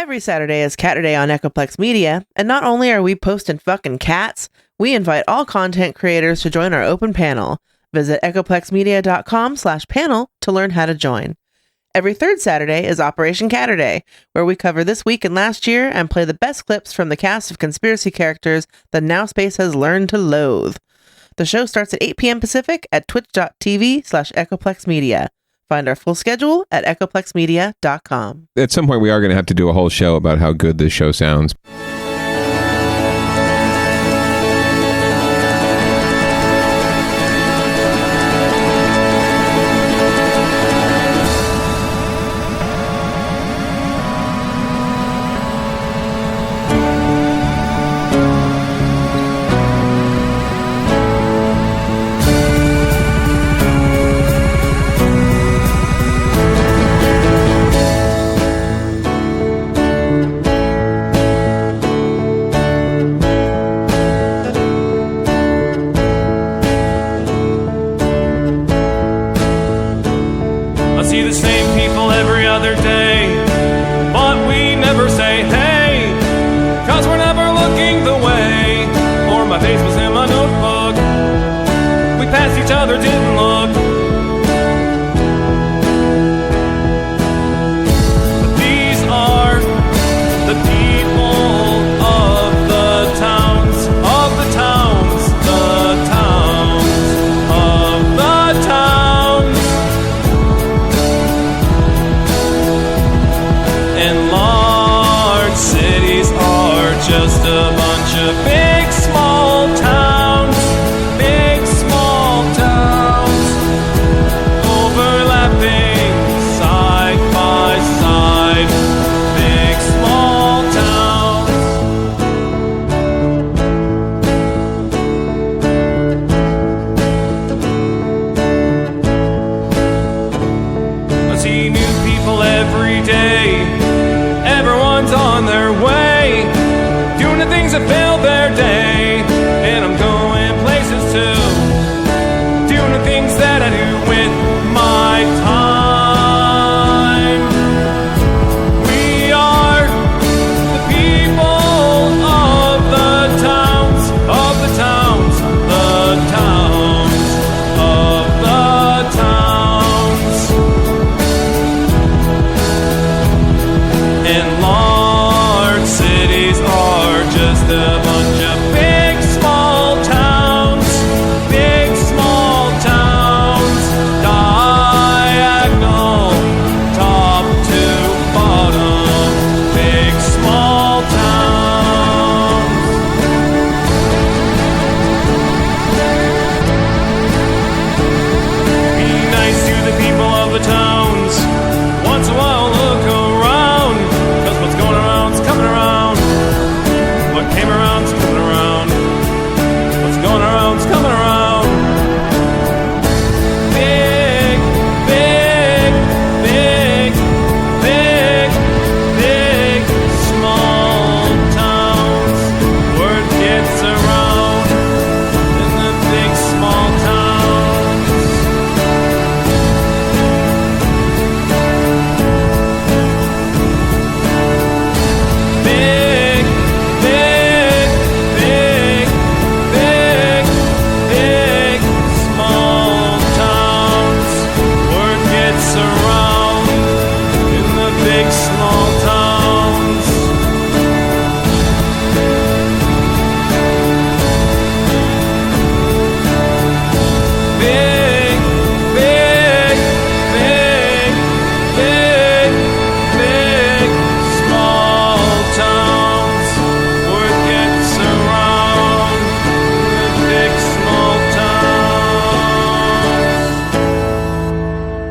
Every Saturday is Cat Day on Echoplex Media, and not only are we posting fucking cats, we invite all content creators to join our open panel. Visit echoplexmedia.com/panel to learn how to join. Every third Saturday is Operation Catterday, where we cover this week and last year and play the best clips from the cast of conspiracy characters that Now Space has learned to loathe. The show starts at 8 p.m. Pacific at twitch.tv/echoplexmedia. Find our full schedule at echoplexmedia.com. At some point, we are going to have to do a whole show about how good this show sounds.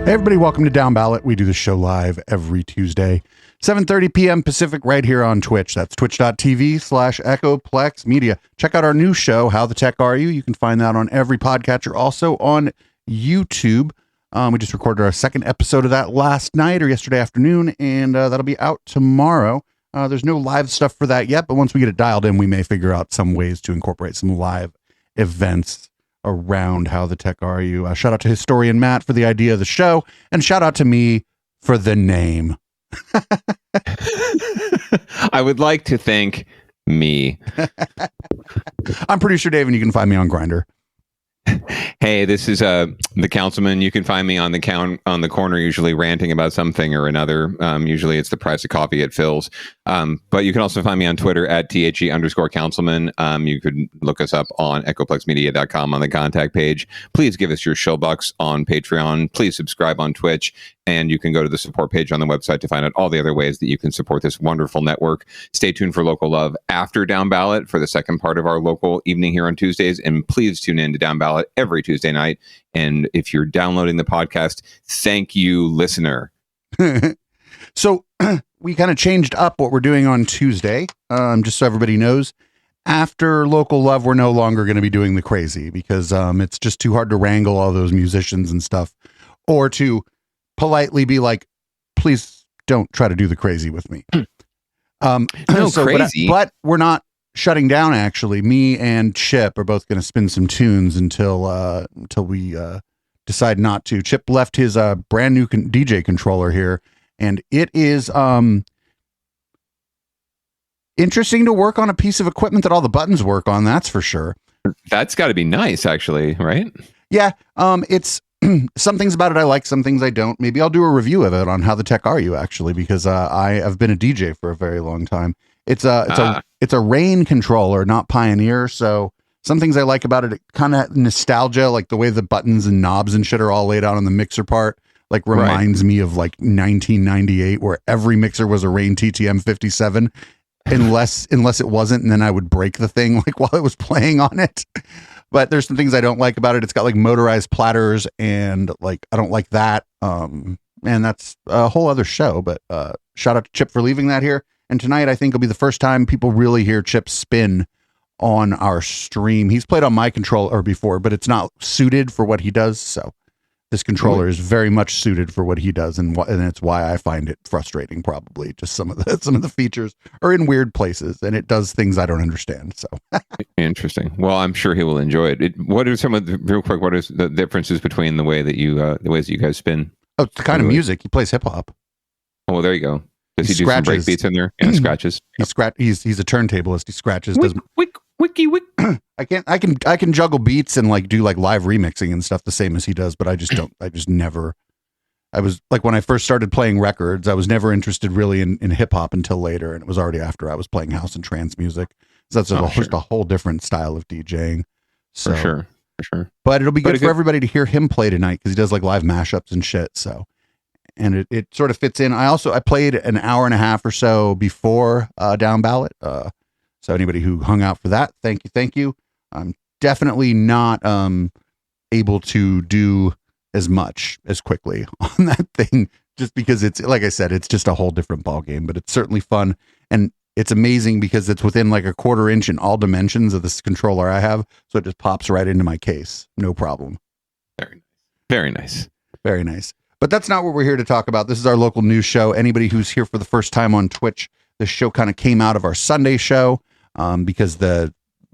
Hey everybody, welcome to Down Ballot. We do the show live every Tuesday, 7:30 p.m. Pacific, right here on Twitch. That's twitch.tv/Echoplex Media. Check out our new show, How the Tech Are You? You can find that on every podcatcher, also on YouTube. We just recorded our second episode of that last night or yesterday afternoon, and that'll be out tomorrow. There's no live stuff for that yet, but once we get it dialed in, we may figure out some ways to incorporate some live events around How the Tech Are You. Shout out to historian Matt for the idea of the show, and shout out to me for the name. I would like to thank me. I'm Producer Dave, and you can find me on Grindr. Hey, this is the Councilman. You can find me on the corner, usually ranting about something or another. Usually it's the price of coffee at Phil's. But you can also find me on Twitter at @THE_Councilman. You could look us up on echoplexmedia.com on the contact page. Please give us your showbucks on Patreon. Please subscribe on Twitch. And you can go to the support page on the website to find out all the other ways that you can support this wonderful network. Stay tuned for Local Love after Down Ballot for the second part of our local evening here on Tuesdays. And please tune in to Down Ballot every Tuesday night. And if you're downloading the podcast, thank you, listener. So we kind of changed up what we're doing on Tuesday, just so everybody knows. After Local Love, we're no longer going to be doing the crazy because it's just too hard to wrangle all those musicians and stuff, or to politely be like, please don't try to do the crazy with me. No, crazy. But we're not shutting down. Actually, me and Chip are both going to spin some tunes until we decide not to. Chip left his brand new DJ controller here, and it is interesting to work on a piece of equipment that all the buttons work on. That's for sure. That's got to be nice, actually, right? Yeah. It's some things about it I like, some things I don't. Maybe I'll do a review of it on How the Tech Are You, actually, because I have been a DJ for a very long time. It's a Rain controller, not Pioneer. So some things I like about it, kind of nostalgia, like the way the buttons and knobs and shit are all laid out on the mixer part, like reminds me of like 1998, where every mixer was a Rain TTM 57, unless it wasn't, and then I would break the thing like while it was playing on it. But there's some things I don't like about it. It's got like motorized platters, and like I don't like that. And that's a whole other show. But shout out to Chip for leaving that here. And tonight I think will be the first time people really hear Chip spin on our stream. He's played on my controller before, but it's not suited for what he does. So this controller is very much suited for what he does, and it's why I find it frustrating. Probably just some of the features are in weird places, and it does things I don't understand. So interesting. Well, I'm sure he will enjoy it. What are some of the real quick? What is the differences between the way that the ways that you guys spin? Oh, it's the kind of music he plays. Hip hop. Oh, well, there you go. Does he do some break beats in there and scratches? He's a turntablist. He scratches. Wiki. I can juggle beats and like do like live remixing and stuff the same as he does, but I was like, when I first started playing records, I was never interested really in hip hop until later, and it was already after I was playing house and trance music. So that's just a whole different style of DJing. So, for sure. But it'll be good for everybody to hear him play tonight, because he does like live mashups and shit. So, and it sort of fits in. I played an hour and a half or so before Down Ballot. So anybody who hung out for that, thank you. I'm definitely not able to do as much as quickly on that thing, just because it's, like I said, it's just a whole different ball game, but it's certainly fun. And it's amazing because it's within like a 1/4 inch in all dimensions of this controller I have. So it just pops right into my case. No problem. Very nice. Very nice. But that's not what we're here to talk about. This is our local news show. Anybody who's here for the first time on Twitch, this show kind of came out of our Sunday show because the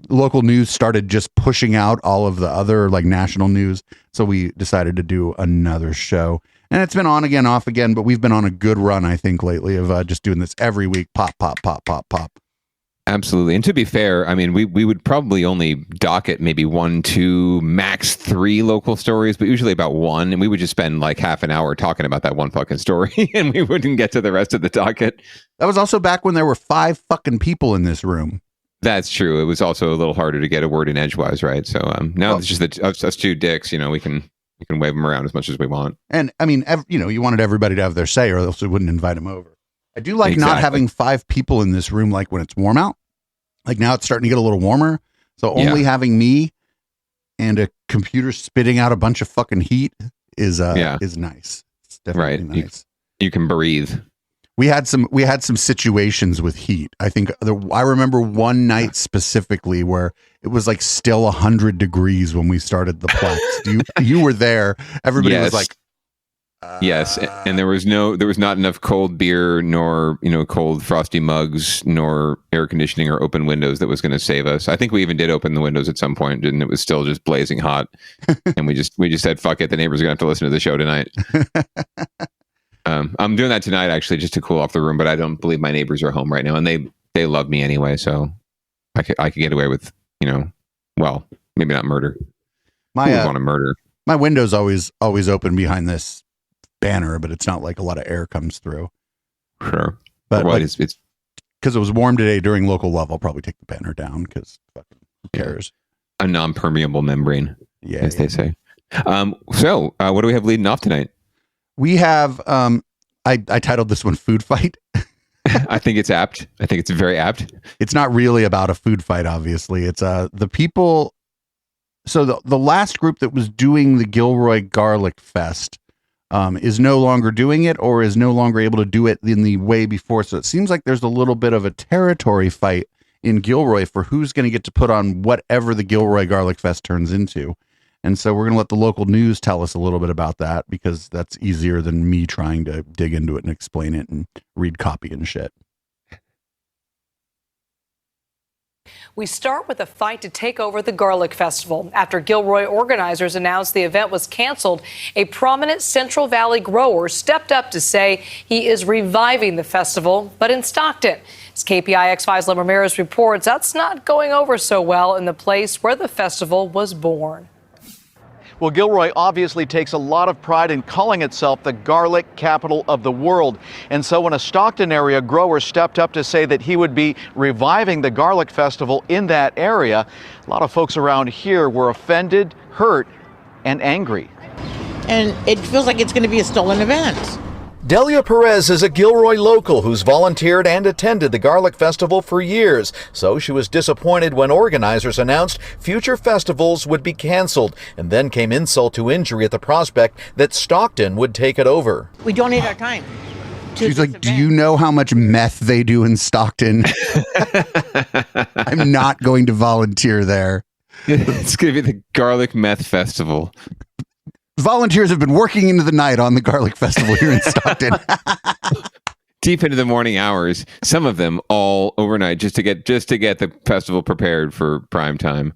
local news started just pushing out all of the other like national news. So we decided to do another show, and it's been on again, off again, but we've been on a good run, I think, lately of just doing this every week. Pop. Absolutely. And to be fair, I mean, we would probably only docket maybe 1, 2, max 3 local stories, but usually about 1. And we would just spend like half an hour talking about that one fucking story, and we wouldn't get to the rest of the docket. That was also back when there were 5 fucking people in this room. That's true. It was also a little harder to get a word in edgewise, right? So now it's just us 2 dicks, we can wave them around as much as we want. And I mean, you wanted everybody to have their say, or else we wouldn't invite them over. I do like not having 5 people in this room, like when it's warm out. Like now it's starting to get a little warmer. So only having me and a computer spitting out a bunch of fucking heat is nice. It's definitely nice. You can breathe. We had some situations with heat. I think I remember one night specifically where it was like still 100 degrees when we started the Plex. You were there. Everybody was like, yes, and there was not enough cold beer, nor cold frosty mugs, nor air conditioning or open windows that was going to save us. I think we even did open the windows at some point, and it was still just blazing hot. And we just said, "Fuck it, the neighbors are going to have to listen to the show tonight." I'm doing that tonight actually, just to cool off the room. But I don't believe my neighbors are home right now, and they love me anyway, so I could get away with, well, maybe not murder. Who would want to murder? My window's always open behind this banner, but it's not like a lot of air comes through. Sure, but it's because it was warm today during local level. I'll probably take the banner down because fucking who cares? A non-permeable membrane, as they say. So what do we have leading off tonight? We have I titled this one "Food Fight." I think it's apt. I think it's very apt. It's not really about a food fight, obviously. It's the people. So the last group that was doing the Gilroy Garlic Fest is no longer doing it, or is no longer able to do it in the way before. So it seems like there's a little bit of a territory fight in Gilroy for who's going to get to put on whatever the Gilroy Garlic Fest turns into. And so we're going to let the local news tell us a little bit about that, because that's easier than me trying to dig into it and explain it and read copy and shit. We start with a fight to take over the Garlic Festival. After Gilroy organizers announced the event was canceled, a prominent Central Valley grower stepped up to say he is reviving the festival, but in Stockton. As KPIX5's Len Ramirez reports, that's not going over so well in the place where the festival was born. Well, Gilroy obviously takes a lot of pride in calling itself the garlic capital of the world. And so when a Stockton area grower stepped up to say that he would be reviving the Garlic Festival in that area, a lot of folks around here were offended, hurt, and angry. And it feels like it's going to be a stolen event. Delia Perez is a Gilroy local who's volunteered and attended the Garlic Festival for years, so she was disappointed when organizers announced future festivals would be canceled, and then came insult to injury at the prospect that Stockton would take it over. We donate our time. She's like, do you know how much meth they do in Stockton? I'm not going to volunteer there. It's going to be the Garlic Meth Festival. Volunteers have been working into the night on the Garlic Festival here in Stockton. Deep into the morning hours, some of them all overnight, just to get the festival prepared for prime time.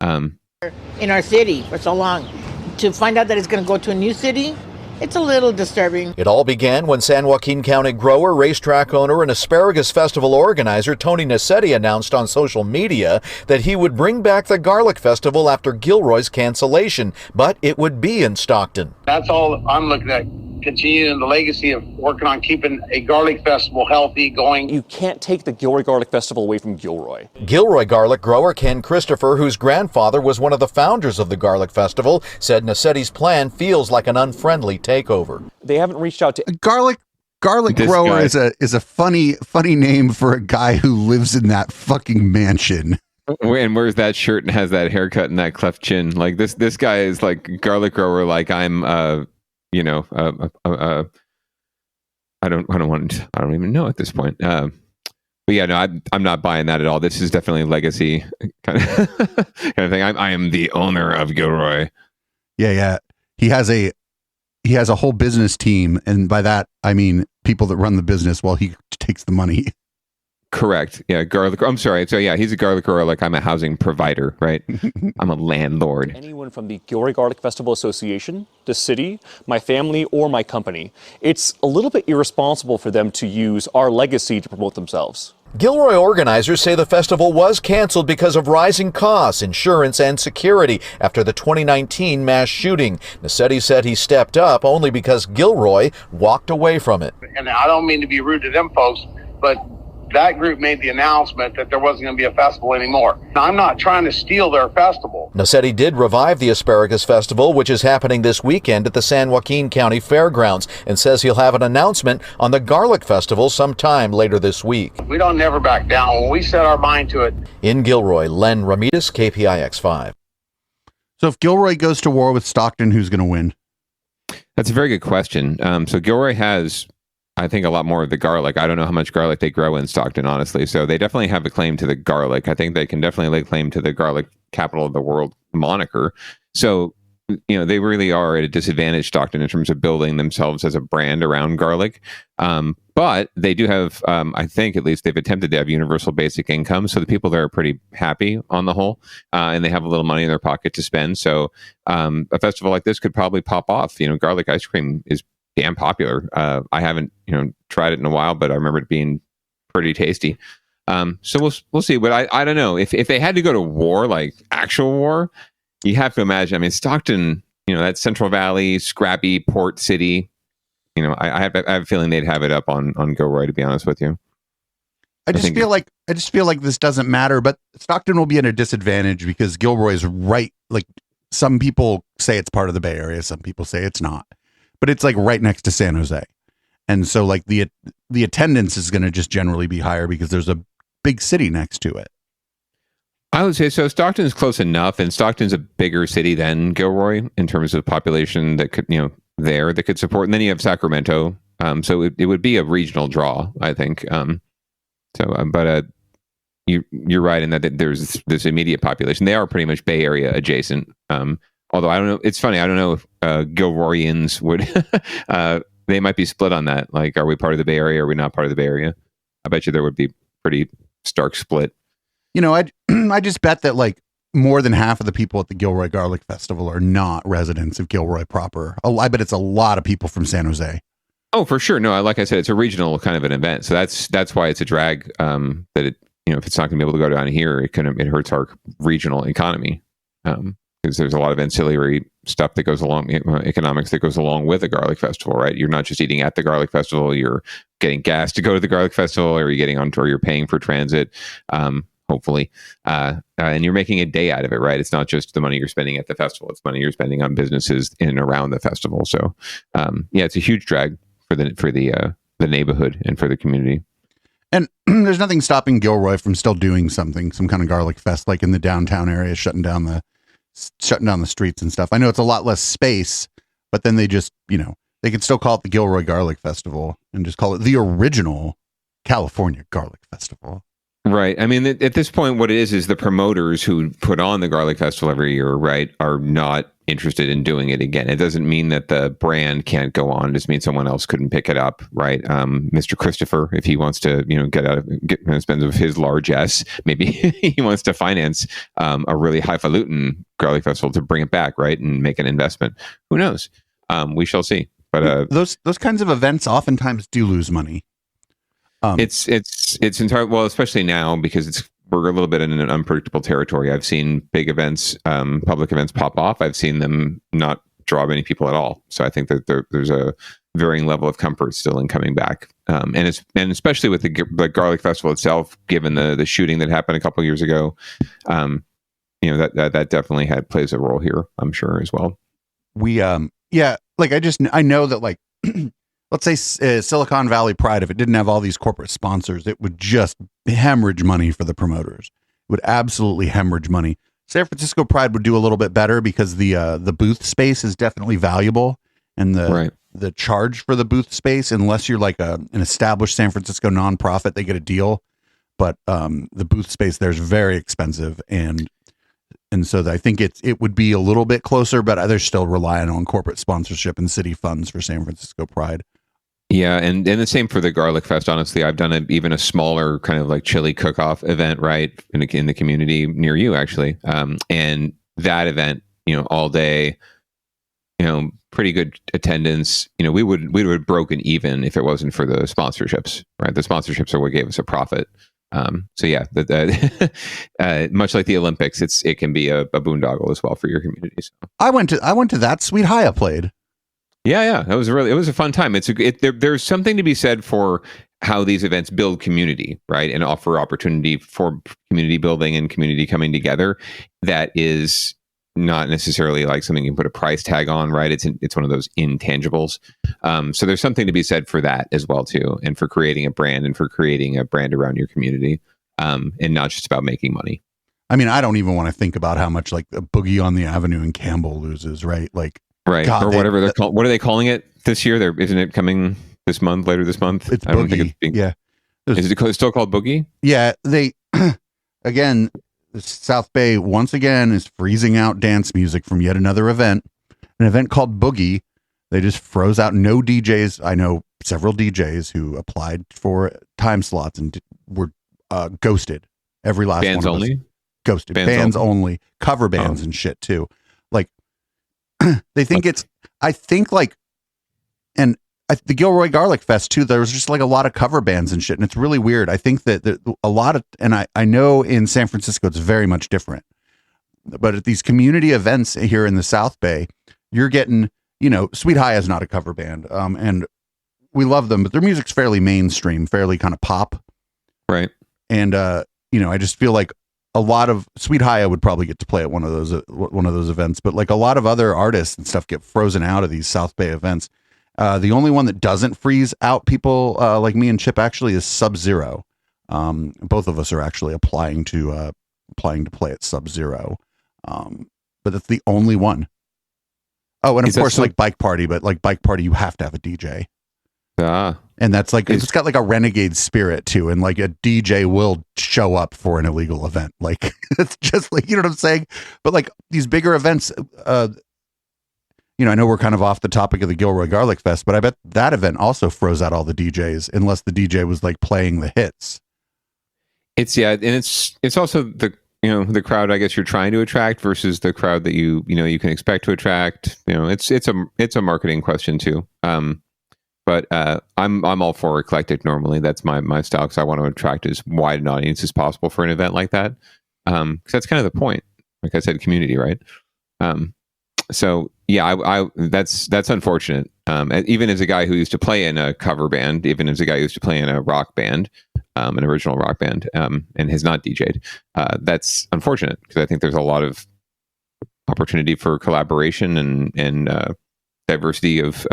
In our city for so long, to find out that it's going to go to a new city, it's a little disturbing. It all began when San Joaquin County grower, racetrack owner, and asparagus festival organizer Tony Nassetti announced on social media that he would bring back the Garlic Festival after Gilroy's cancellation, but it would be in Stockton. That's all I'm looking at, continuing the legacy of working on keeping a garlic festival healthy, going. You can't take the Gilroy Garlic Festival away from Gilroy. Gilroy garlic grower Ken Christopher, whose grandfather was one of the founders of the Garlic Festival, said Nassetti's plan feels like an unfriendly takeover. They haven't reached out to Garlic grower is a funny name for a guy who lives in that fucking mansion. And wears that shirt and has that haircut and that cleft chin. Like this guy is like garlic grower. Like I'm, I don't even know at this point. But yeah, no, I'm not buying that at all. This is definitely legacy kind of thing. I am the owner of Gilroy. Yeah. He has a whole business team, and by that I mean people that run the business while he takes the money. Correct. Yeah, garlic. I'm sorry. So yeah, he's a garlic grower. Like I'm a housing provider, right? I'm a landlord. Anyone from the Gilroy Garlic Festival Association, the city, my family, or my company. It's a little bit irresponsible for them to use our legacy to promote themselves. Gilroy organizers say the festival was canceled because of rising costs, insurance, and security after the 2019 mass shooting. Nassetti said he stepped up only because Gilroy walked away from it. And I don't mean to be rude to them folks, but that group made the announcement that there wasn't going to be a festival anymore. Now, I'm not trying to steal their festival. Nassetti did revive the Asparagus Festival, which is happening this weekend at the San Joaquin County Fairgrounds, and says he'll have an announcement on the Garlic Festival sometime later this week. We don't never back down. When we set our mind to it. In Gilroy, Len Ramirez, KPIX5. So if Gilroy goes to war with Stockton, who's going to win? That's a very good question. So Gilroy has, I think, a lot more of the garlic. I don't know how much garlic they grow in Stockton, honestly. So they definitely have a claim to the garlic. I think they can definitely lay claim to the garlic capital of the world moniker. So, they really are at a disadvantage, Stockton, in terms of building themselves as a brand around garlic. But they do have, I think at least they've attempted to have universal basic income. So the people there are pretty happy on the whole, and they have a little money in their pocket to spend. So a festival like this could probably pop off. Garlic ice cream is damn popular. I haven't tried it in a while, but I remember it being pretty tasty. So we'll see. But I don't know if they had to go to war, like actual war. You have to imagine. I mean, Stockton, that Central Valley, scrappy port city. I have a feeling they'd have it up on Gilroy, to be honest with you. I just feel like this doesn't matter, but Stockton will be at a disadvantage because Gilroy is right. Like, some people say it's part of the Bay Area, some people say it's not, but it's like right next to San Jose, and so like the attendance is going to just generally be higher because there's a big city next to it. I would say so. Stockton's close enough, and Stockton's a bigger city than Gilroy in terms of population that could that could support. And then you have Sacramento, so it would be a regional draw, I think. But you're right in that there's this immediate population. They are pretty much Bay Area adjacent. Although I don't know, it's funny. I don't know if Gilroyans would. They might be split on that. Like, are we part of the Bay Area? Or are we not part of the Bay Area? I bet you there would be pretty stark split. I just bet that like more than half of the people at the Gilroy Garlic Festival are not residents of Gilroy proper. I bet it's a lot of people from San Jose. Oh, for sure. No, like I said, it's a regional kind of an event, so that's why it's a drag. That it, if it's not going to be able to go down here, it hurts our regional economy because there's a lot of ancillary stuff that goes along, economics that goes along with the Garlic Festival, right? You're not just eating at the Garlic Festival; you're getting gas to go to the Garlic Festival, or you're getting on tour, you're paying for transit. Hopefully, and you're making a day out of it, right? It's not just the money you're spending at the festival; it's money you're spending on businesses in and around the festival. So, it's a huge drag for the neighborhood and for the community. And there's nothing stopping Gilroy from still doing some kind of garlic fest, like in the downtown area, shutting down the streets and stuff. I know it's a lot less space, but then they just, they can still call it the Gilroy Garlic Festival and just call it the original California Garlic Festival. Right. I mean, at this point, what it is the promoters who put on the Garlic Festival every year, right, are not interested in doing it again. It doesn't mean that the brand can't go on. It just means someone else couldn't pick it up, right? Mr. Christopher, if he wants to, spend of his largesse, maybe he wants to finance a really highfalutin Garlic Festival to bring it back, right, and make an investment. Who knows? We shall see. But those kinds of events oftentimes do lose money. It's entirely, well, especially now because we're a little bit in an unpredictable territory. I've seen big events, public events pop off. I've seen them not draw many people at all. So I think that there's a varying level of comfort still in coming back. And especially with the Garlic Festival itself, given the shooting that happened a couple of years ago, that definitely plays a role here, I'm sure, as well. I know that like, let's say Silicon Valley Pride, if it didn't have all these corporate sponsors, it would just hemorrhage money for the promoters. It would absolutely hemorrhage money. San Francisco Pride would do a little bit better because the booth space is definitely valuable, and the charge for the booth space, unless you're like an established San Francisco nonprofit, they get a deal. But the booth space there is very expensive, and so I think it would be a little bit closer, but they're still relying on corporate sponsorship and city funds for San Francisco Pride. Yeah, and the same for the Garlic Fest. Honestly, I've done even a smaller kind of like chili cook-off event, right, in the community near you, actually. And that event, all day, pretty good attendance. We would have broken even if it wasn't for the sponsorships, right? The sponsorships are what gave us a profit. So yeah, much like the Olympics, it can be a boondoggle as well for your community. So. I went to that. Sweet Haya played. Yeah, it was a fun time. There's something to be said for how these events build community, right, and offer opportunity for community building and community coming together. That is not necessarily like something you can put a price tag on, right? It's one of those intangibles. So there's something to be said for that as well too, and for creating a brand around your community, and not just about making money. I mean, I don't even want to think about how much like a Boogie on the Avenue in Campbell loses, right? Like. Right, God, or whatever they're called. What are they calling it this year? Isn't it coming later this month? It's Boogie. I don't think is it still called Boogie? Yeah, they again, the South Bay once again is freezing out dance music from yet another event. An event called Boogie. They just froze out no DJs. I know several DJs who applied for time slots and were ghosted. Every last bands one of only. Us. Ghosted. Bands only. Cover bands and shit too. Like. They think I think like, and the Gilroy Garlic Fest too, there was just like a lot of cover bands and shit, and it's really weird. I think that a lot of, and I know in San Francisco it's very much different, but at these community events here in the South Bay, you're getting, Sweet High is not a cover band, and we love them, but their music's fairly mainstream, fairly kind of pop, right? And I just feel like a lot of Sweet High would probably get to play at one of those events, but like a lot of other artists and stuff get frozen out of these South Bay events. The only one that doesn't freeze out people like me and Chip actually is Sub-Zero. Both of us are actually applying to play at Sub-Zero, but that's the only one. Oh, and of course, like Bike Party, but like Bike Party, you have to have a DJ. And that's like, it's got like a renegade spirit too, and like a DJ will show up for an illegal event. Like it's just like, you know what I'm saying? But like these bigger events, I know we're kind of off the topic of the Gilroy Garlic Fest, but I bet that event also froze out all the DJs unless the DJ was like playing the hits. And it's also the crowd I guess you're trying to attract versus the crowd that you can expect to attract. It's a marketing question too. But I'm all for eclectic normally. That's my style, because I want to attract as wide an audience as possible for an event like that. Because that's kind of the point. Like I said, community, right? So yeah, that's unfortunate. Even as a guy who used to play in a cover band, even as a guy who used to play in a rock band, an original rock band, and has not DJ'd, that's unfortunate, because I think there's a lot of opportunity for collaboration and diversity of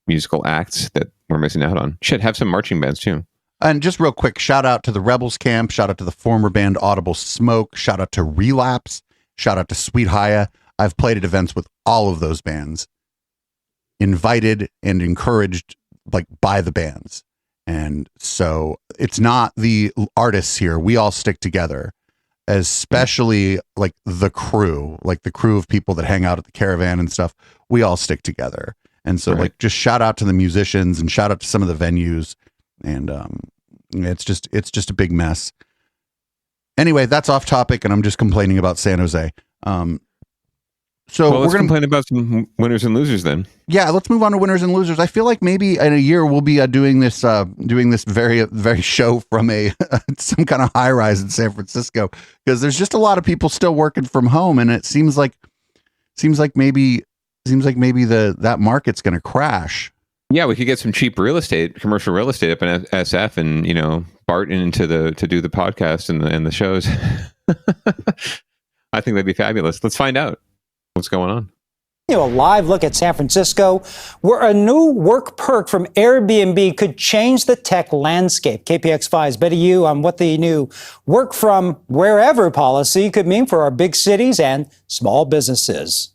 musical acts that we're missing out on. Should have some marching bands too. And just real quick, shout out to the Rebels Camp, shout out to the former band Audible Smoke, shout out to Relapse, shout out to Sweet High. I've played at events with all of those bands, invited and encouraged like by the bands. And so it's not the artists here. We all stick together, especially like the crew of people that hang out at the Caravan and stuff. We all stick together. And so like, just shout out to the musicians and shout out to some of the venues. And it's just a big mess. Anyway, that's off topic, and I'm just complaining about San Jose. So let's we're going to complain about some winners and losers then. Yeah, let's move on to winners and losers. I feel like maybe in a year we'll be doing this very, very show from some kind of high rise in San Francisco, because there's just a lot of people still working from home, and it seems like maybe that market's going to crash. Yeah, we could get some cheap commercial real estate up in SF, and Barton to do the podcast and the shows. I think that'd be fabulous. Let's find out what's going on. A live look at San Francisco, where a new work perk from Airbnb could change the tech landscape. KPX5's Betty Yu on what the new work from wherever policy could mean for our big cities and small businesses.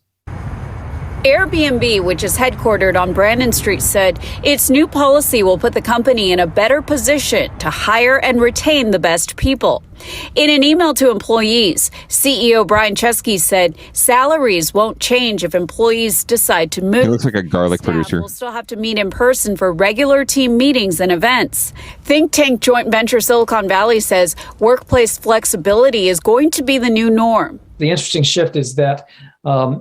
Airbnb, which is headquartered on Brandon Street, said its new policy will put the company in a better position to hire and retain the best people. In an email to employees, CEO Brian Chesky said salaries won't change if employees decide to move. It looks like a garlic producer. Will still have to meet in person for regular team meetings and events. Think tank joint venture Silicon Valley says workplace flexibility is going to be the new norm. The interesting shift is that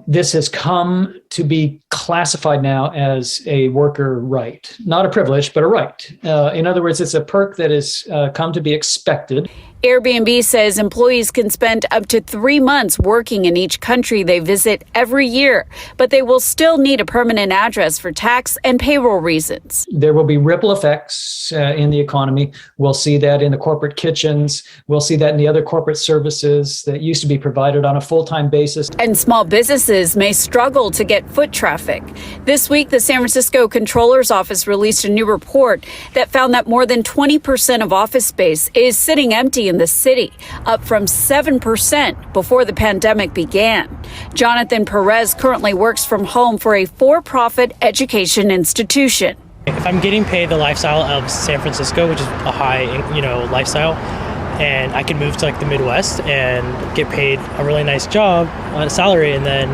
this has come to be classified now as a worker right, not a privilege, but a right. In other words, it's a perk that has come to be expected. Airbnb says employees can spend up to 3 months working in each country they visit every year, but they will still need a permanent address for tax and payroll reasons. There will be ripple effects in the economy. We'll see that in the corporate kitchens. We'll see that in the other corporate services that used to be provided on a full-time basis. And small businesses may struggle to get foot traffic. This week, the San Francisco Comptroller's Office released a new report that found that more than 20% of office space is sitting empty in the city, up from 7% before the pandemic began. Jonathan Perez currently works from home for a for-profit education institution. If I'm getting paid the lifestyle of San Francisco, which is a high, lifestyle, and I can move to like the Midwest and get paid a really nice job on a salary and then,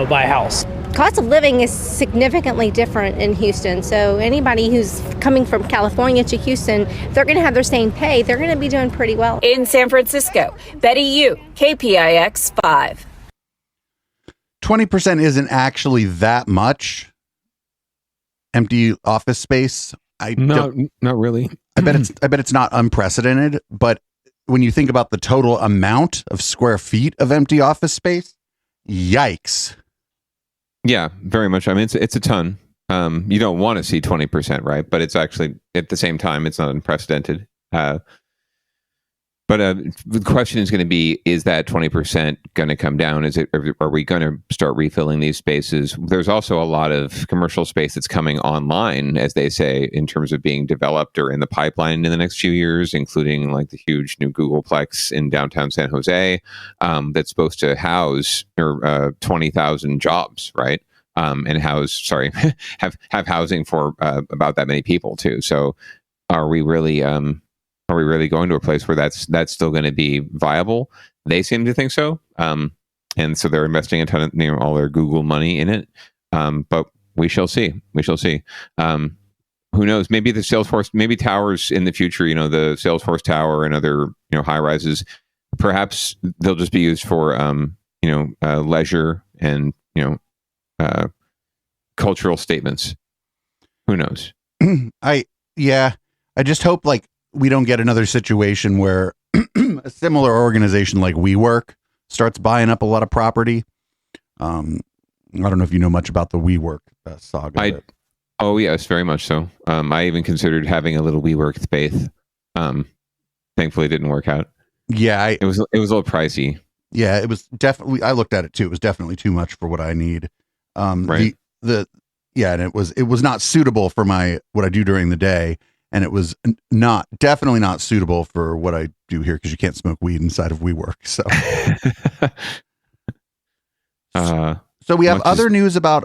buy a house. Cost of living is significantly different in Houston. So anybody who's coming from California to Houston, they're going to have their same pay. They're going to be doing pretty well. In San Francisco, Betty Yu, KPIX 5. 20% isn't actually that much. empty office space. Not really. I bet it's not unprecedented, but when you think about the total amount of square feet of empty office space, yikes. Yeah, very much. I mean, it's a ton. You don't want to see 20%, right? But it's actually, at the same time, it's not unprecedented. But the question is going to be, is that 20% going to come down? Are we going to start refilling these spaces? There's also a lot of commercial space that's coming online, as they say, in terms of being developed or in the pipeline in the next few years, including like the huge new Googleplex in downtown San Jose that's supposed to house 20,000 jobs, right? And have housing for about that many people too. So are we really going to a place where that's still going to be viable? They seem to think so. And so they're investing a ton of all their Google money in it. But we shall see. Who knows? Maybe the Salesforce, maybe towers in the future, the Salesforce Tower and other, high rises, perhaps they'll just be used for, leisure and, cultural statements. Who knows? I just hope we don't get another situation where a similar organization like WeWork starts buying up a lot of property. I don't know if you know much about the WeWork saga. Oh yes, very much so. I even considered having a little WeWork space. Thankfully, it didn't work out. Yeah, it was a little pricey. Yeah, it was definitely. I looked at it too. It was definitely too much for what I need. Right. And it was not suitable for what I do during the day. And it was definitely not suitable for what I do here, because you can't smoke weed inside of WeWork. So, so we have other news about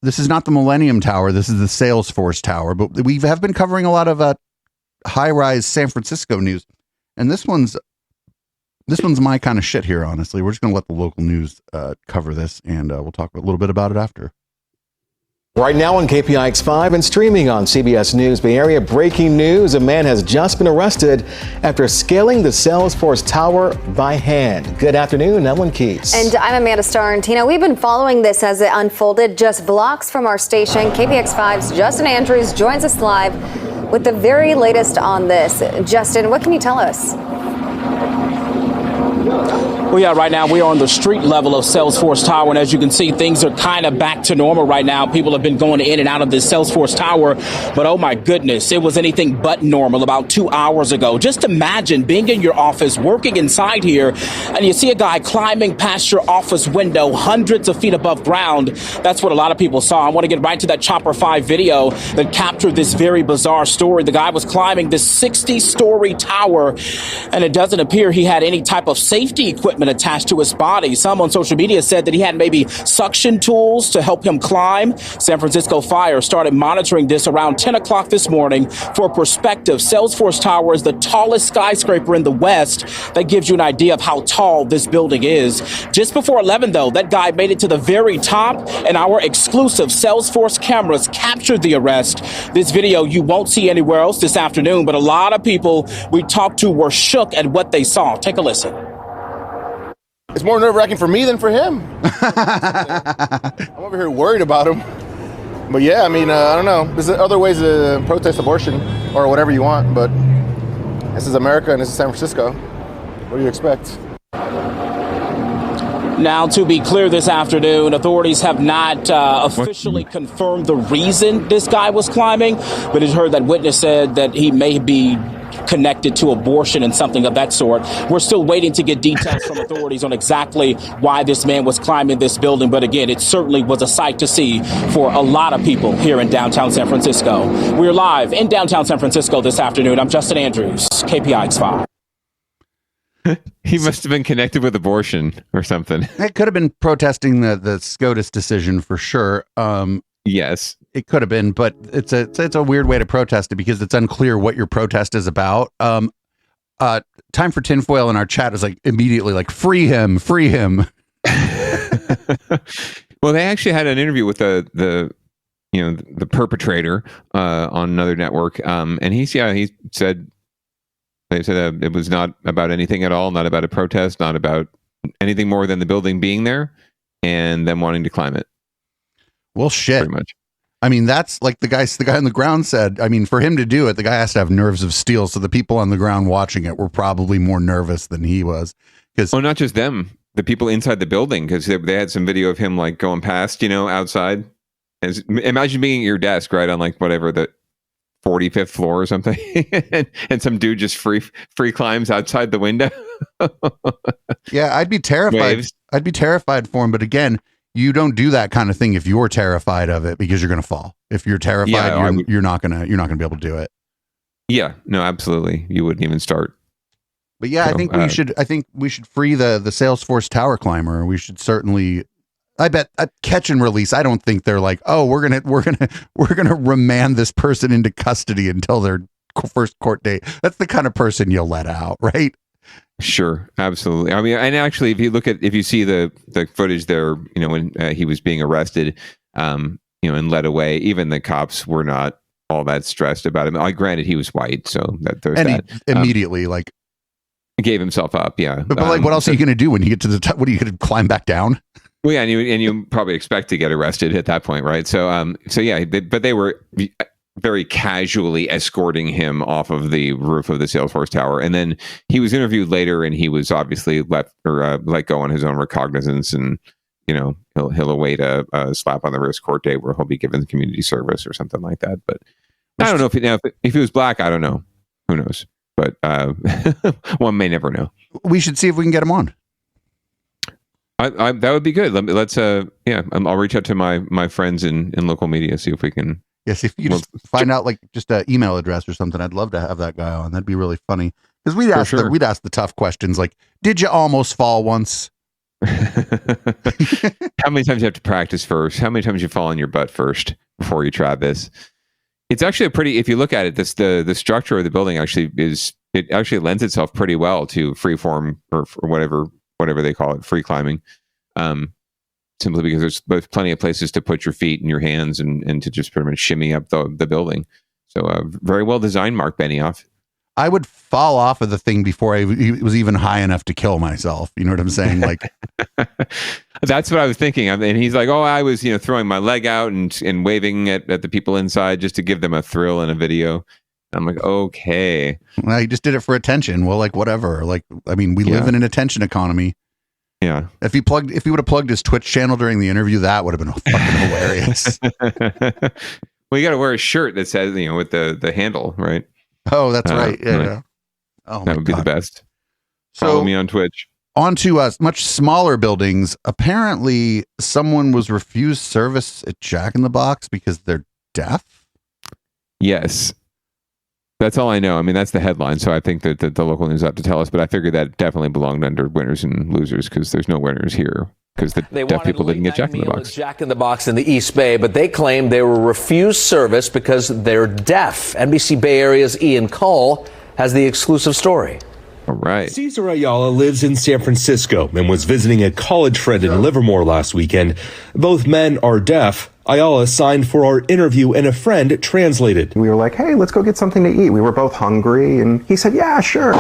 this is not the Millennium Tower. This is the Salesforce Tower. But we have been covering a lot of high-rise San Francisco news, and this one's my kind of shit here. Honestly, we're just going to let the local news cover this, and we'll talk a little bit about it after. Right now on KPIX5 and streaming on CBS News Bay Area, breaking news. A man has just been arrested after scaling the Salesforce Tower by hand. Good afternoon, Ellen Keyes. And I'm Amanda Starrentino. We've been following this as it unfolded just blocks from our station. KPIX5's Justin Andrews joins us live with the very latest on this. Justin, what can you tell us? Well, yeah, right now we are on the street level of Salesforce Tower, and as you can see, things are kind of back to normal right now. People have been going in and out of this Salesforce Tower, but oh my goodness, it was anything but normal about 2 hours ago. Just imagine being in your office, working inside here, and you see a guy climbing past your office window hundreds of feet above ground. That's what a lot of people saw. I want to get right to that Chopper 5 video that captured this very bizarre story. The guy was climbing this 60-story tower, and it doesn't appear he had any type of safety equipment attached to his body. Some on social media said that he had maybe suction tools to help him climb. San Francisco Fire started monitoring this around 10 o'clock this morning. For perspective, Salesforce Tower is the tallest skyscraper in the West. That gives you an idea of how tall this building is. Just before 11, though, that guy made it to the very top, and our exclusive Salesforce cameras captured the arrest. This video you won't see anywhere else this afternoon, but a lot of people we talked to were shook at what they saw. Take a listen. It's more nerve-wracking for me than for him. I'm over here worried about him. But yeah, I mean, I don't know. There's other ways to protest abortion or whatever you want, but this is America and this is San Francisco. What do you expect? Now, to be clear, this afternoon, authorities have not officially confirmed the reason this guy was climbing, but it's heard that witness said that he may be connected to abortion and something of that sort. We're still waiting to get details from authorities on exactly why this man was climbing this building. But again, it certainly was a sight to see for a lot of people here in downtown San Francisco. We're live in downtown San Francisco this afternoon. I'm Justin Andrews, KPIX5. He must have been connected with abortion or something. It could have been protesting the SCOTUS decision for sure. Yes, it could have been, but it's a weird way to protest it because it's unclear what your protest is about. Time for Tinfoil in our chat is immediately free him. Well, they actually had an interview with the perpetrator on another network, and he said. They said it was not about anything at all, not about a protest, not about anything more than the building being there and them wanting to climb it. Well, shit. Pretty much. I mean, that's like the guy on the ground said. I mean, for him to do it, the guy has to have nerves of steel. So the people on the ground watching it were probably more nervous than he was. Because not just them, the people inside the building, because they had some video of him like going past, outside. Imagine being at your desk, right, on like whatever the 45th floor or something, and some dude just free climbs outside the window. Yeah, I'd be terrified. Waves. I'd be terrified for him. But again, you don't do that kind of thing if you're terrified of it, because you're going to fall. If you're terrified, you're not gonna be able to do it. Yeah, no, absolutely. You wouldn't even start. But yeah, I think we should free the Salesforce tower climber. We should certainly. I bet at catch and release, I don't think they're like, oh, we're gonna remand this person into custody until their first court date. That's the kind of person you'll let out, right? Sure, absolutely. I mean, and actually, if you see the footage there, when he was being arrested, and led away, even the cops were not all that stressed about him. Granted, he was white, so there's that. He immediately gave himself up. Yeah, but what else are you going to do when you get to the top? What are you going to climb back down? Well, yeah, and you probably expect to get arrested at that point, right? So, yeah, but they were very casually escorting him off of the roof of the Salesforce tower, and then he was interviewed later, and he was obviously let go on his own recognizance, and he'll await a slap on the wrist court date where he'll be given community service or something like that. But I don't know if he was black. I don't know. Who knows? But one may never know. We should see if we can get him on. That would be good. Let's I'll reach out to my friends in local media, see if we can. Yes, if you just find out just an email address or something, I'd love to have that guy on. That'd be really funny, because we'd ask the tough questions like, did you almost fall once? How many times you have to practice first? How many times you fall on your butt first before you try this? It's actually if you look at it, the structure of the building actually lends itself pretty well to freeform or whatever they call it, free climbing. Simply because there's plenty of places to put your feet and your hands and to just pretty much shimmy up the building. So very well designed, Mark Benioff. I would fall off of the thing before I was even high enough to kill myself. You know what I'm saying? Like, that's what I was thinking. And he's like, oh, I was, throwing my leg out and waving at the people inside just to give them a thrill in a video. I'm like, okay. Well, he just did it for attention. Well, like, whatever. Like, I mean, we live in an attention economy. Yeah. If he would have plugged his Twitch channel during the interview, that would have been fucking hilarious. Well, you got to wear a shirt that says, with the handle, right? Oh, that's right. Yeah. Right. Oh, that would be the best. So, follow me on Twitch. On to much smaller buildings. Apparently, someone was refused service at Jack in the Box because they're deaf. Yes. That's all I know. I mean, that's the headline. So I think that the local news ought to tell us, but I figured that definitely belonged under winners and losers, because there's no winners here, because the deaf people didn't get Jack in the Box. Jack in the Box in the East Bay, but they claim they were refused service because they're deaf. NBC Bay Area's Ian Cole has the exclusive story. All right. Cesar Ayala lives in San Francisco and was visiting a college friend in Livermore last weekend. Both men are deaf. Ayala signed for our interview and a friend translated. We were like, hey, let's go get something to eat. We were both hungry, and he said, yeah, sure.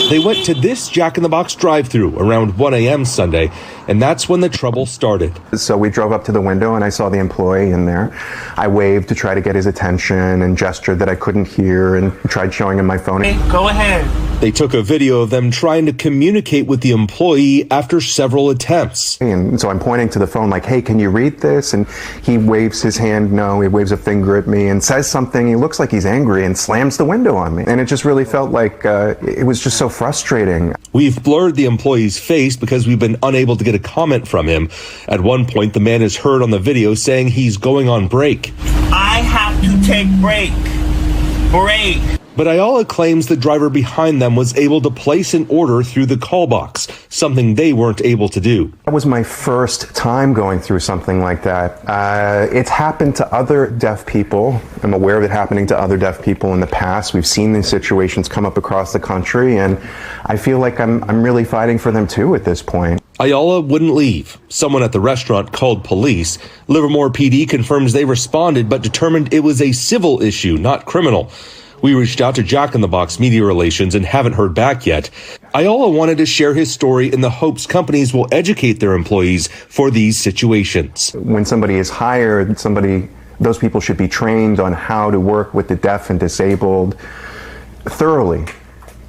They went to this Jack in the Box drive-thru around 1 a.m. Sunday, and that's when the trouble started. So we drove up to the window, and I saw the employee in there. I waved to try to get his attention and gestured that I couldn't hear and tried showing him my phone. Hey, go ahead. They took a video of them trying to communicate with the employee after several attempts. And so I'm pointing to the phone like, hey, can you read this? And he waves his hand no, he waves a finger at me and says something. He looks like he's angry and slams the window on me. And it just really felt like it was just so frustrating. We've blurred the employee's face because we've been unable to get a comment from him. At one point, the man is heard on the video saying he's going on break. I have to take break. But Ayala claims the driver behind them was able to place an order through the call box, something they weren't able to do. That was my first time going through something like that. It's happened to other deaf people. I'm aware of it happening to other deaf people in the past. We've seen these situations come up across the country, and I feel like I'm really fighting for them too at this point. Ayala wouldn't leave. Someone at the restaurant called police. Livermore PD confirms they responded but determined it was a civil issue, not criminal. We reached out to Jack in the Box Media Relations and haven't heard back yet. Ayala wanted to share his story in the hopes companies will educate their employees for these situations. When somebody is hired, somebody Those people should be trained on how to work with the deaf and disabled thoroughly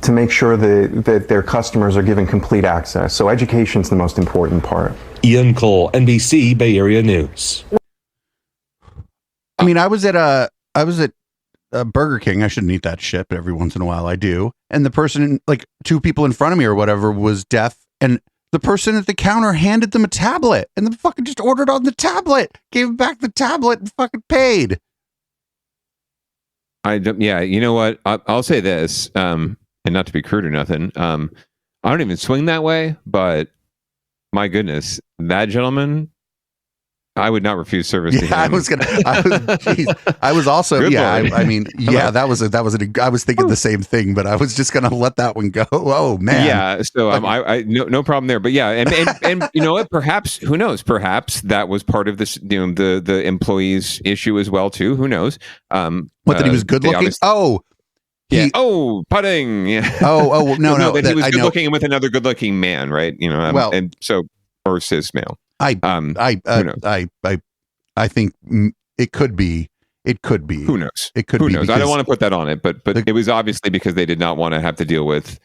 to make sure that their customers are given complete access. So education is the most important part. Ian Cole, NBC Bay Area News. I mean, I was at Burger King. I shouldn't eat that shit, but every once in a while I do. And the person, like 2 people in front of me or whatever, was deaf, and the person at the counter handed them a tablet, and they fucking just ordered on the tablet, gave back the tablet, and fucking paid. Yeah, you know what? I'll say this, and not to be crude or nothing. I don't even swing that way, but my goodness, that gentleman, I would not refuse service to him. I was also, Good yeah, Lord. I mean, yeah, I was thinking the same thing, but I was just going to let that one go. Oh man. Yeah. So I no problem there, but yeah. And you know what, perhaps, who knows, perhaps that was part of this, you know, the employees issue as well too. Who knows? That he was good looking? Putting. Yeah. No. That he was good looking and with another good looking man, right? You know, and so, or cis male. I think it could be. Who knows? It could be. Who knows? I don't want to put that on it, but it was obviously because they did not want to have to deal with,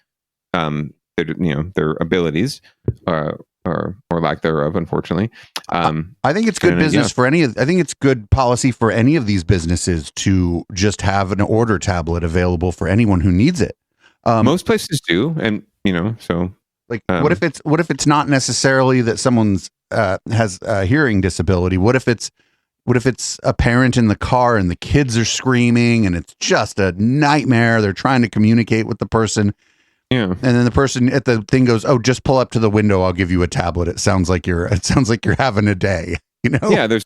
their abilities, or lack thereof, unfortunately. I think it's good business for I think it's good policy for any of these businesses to just have an order tablet available for anyone who needs it. Most places do, and so. Like, what if it's not necessarily that someone's has a hearing disability? What if it's a parent in the car and the kids are screaming and it's just a nightmare? They're trying to communicate with the person. Yeah. And then the person at the thing goes, "Oh, just pull up to the window. I'll give you a tablet." It sounds like you're having a day. You know? Yeah, there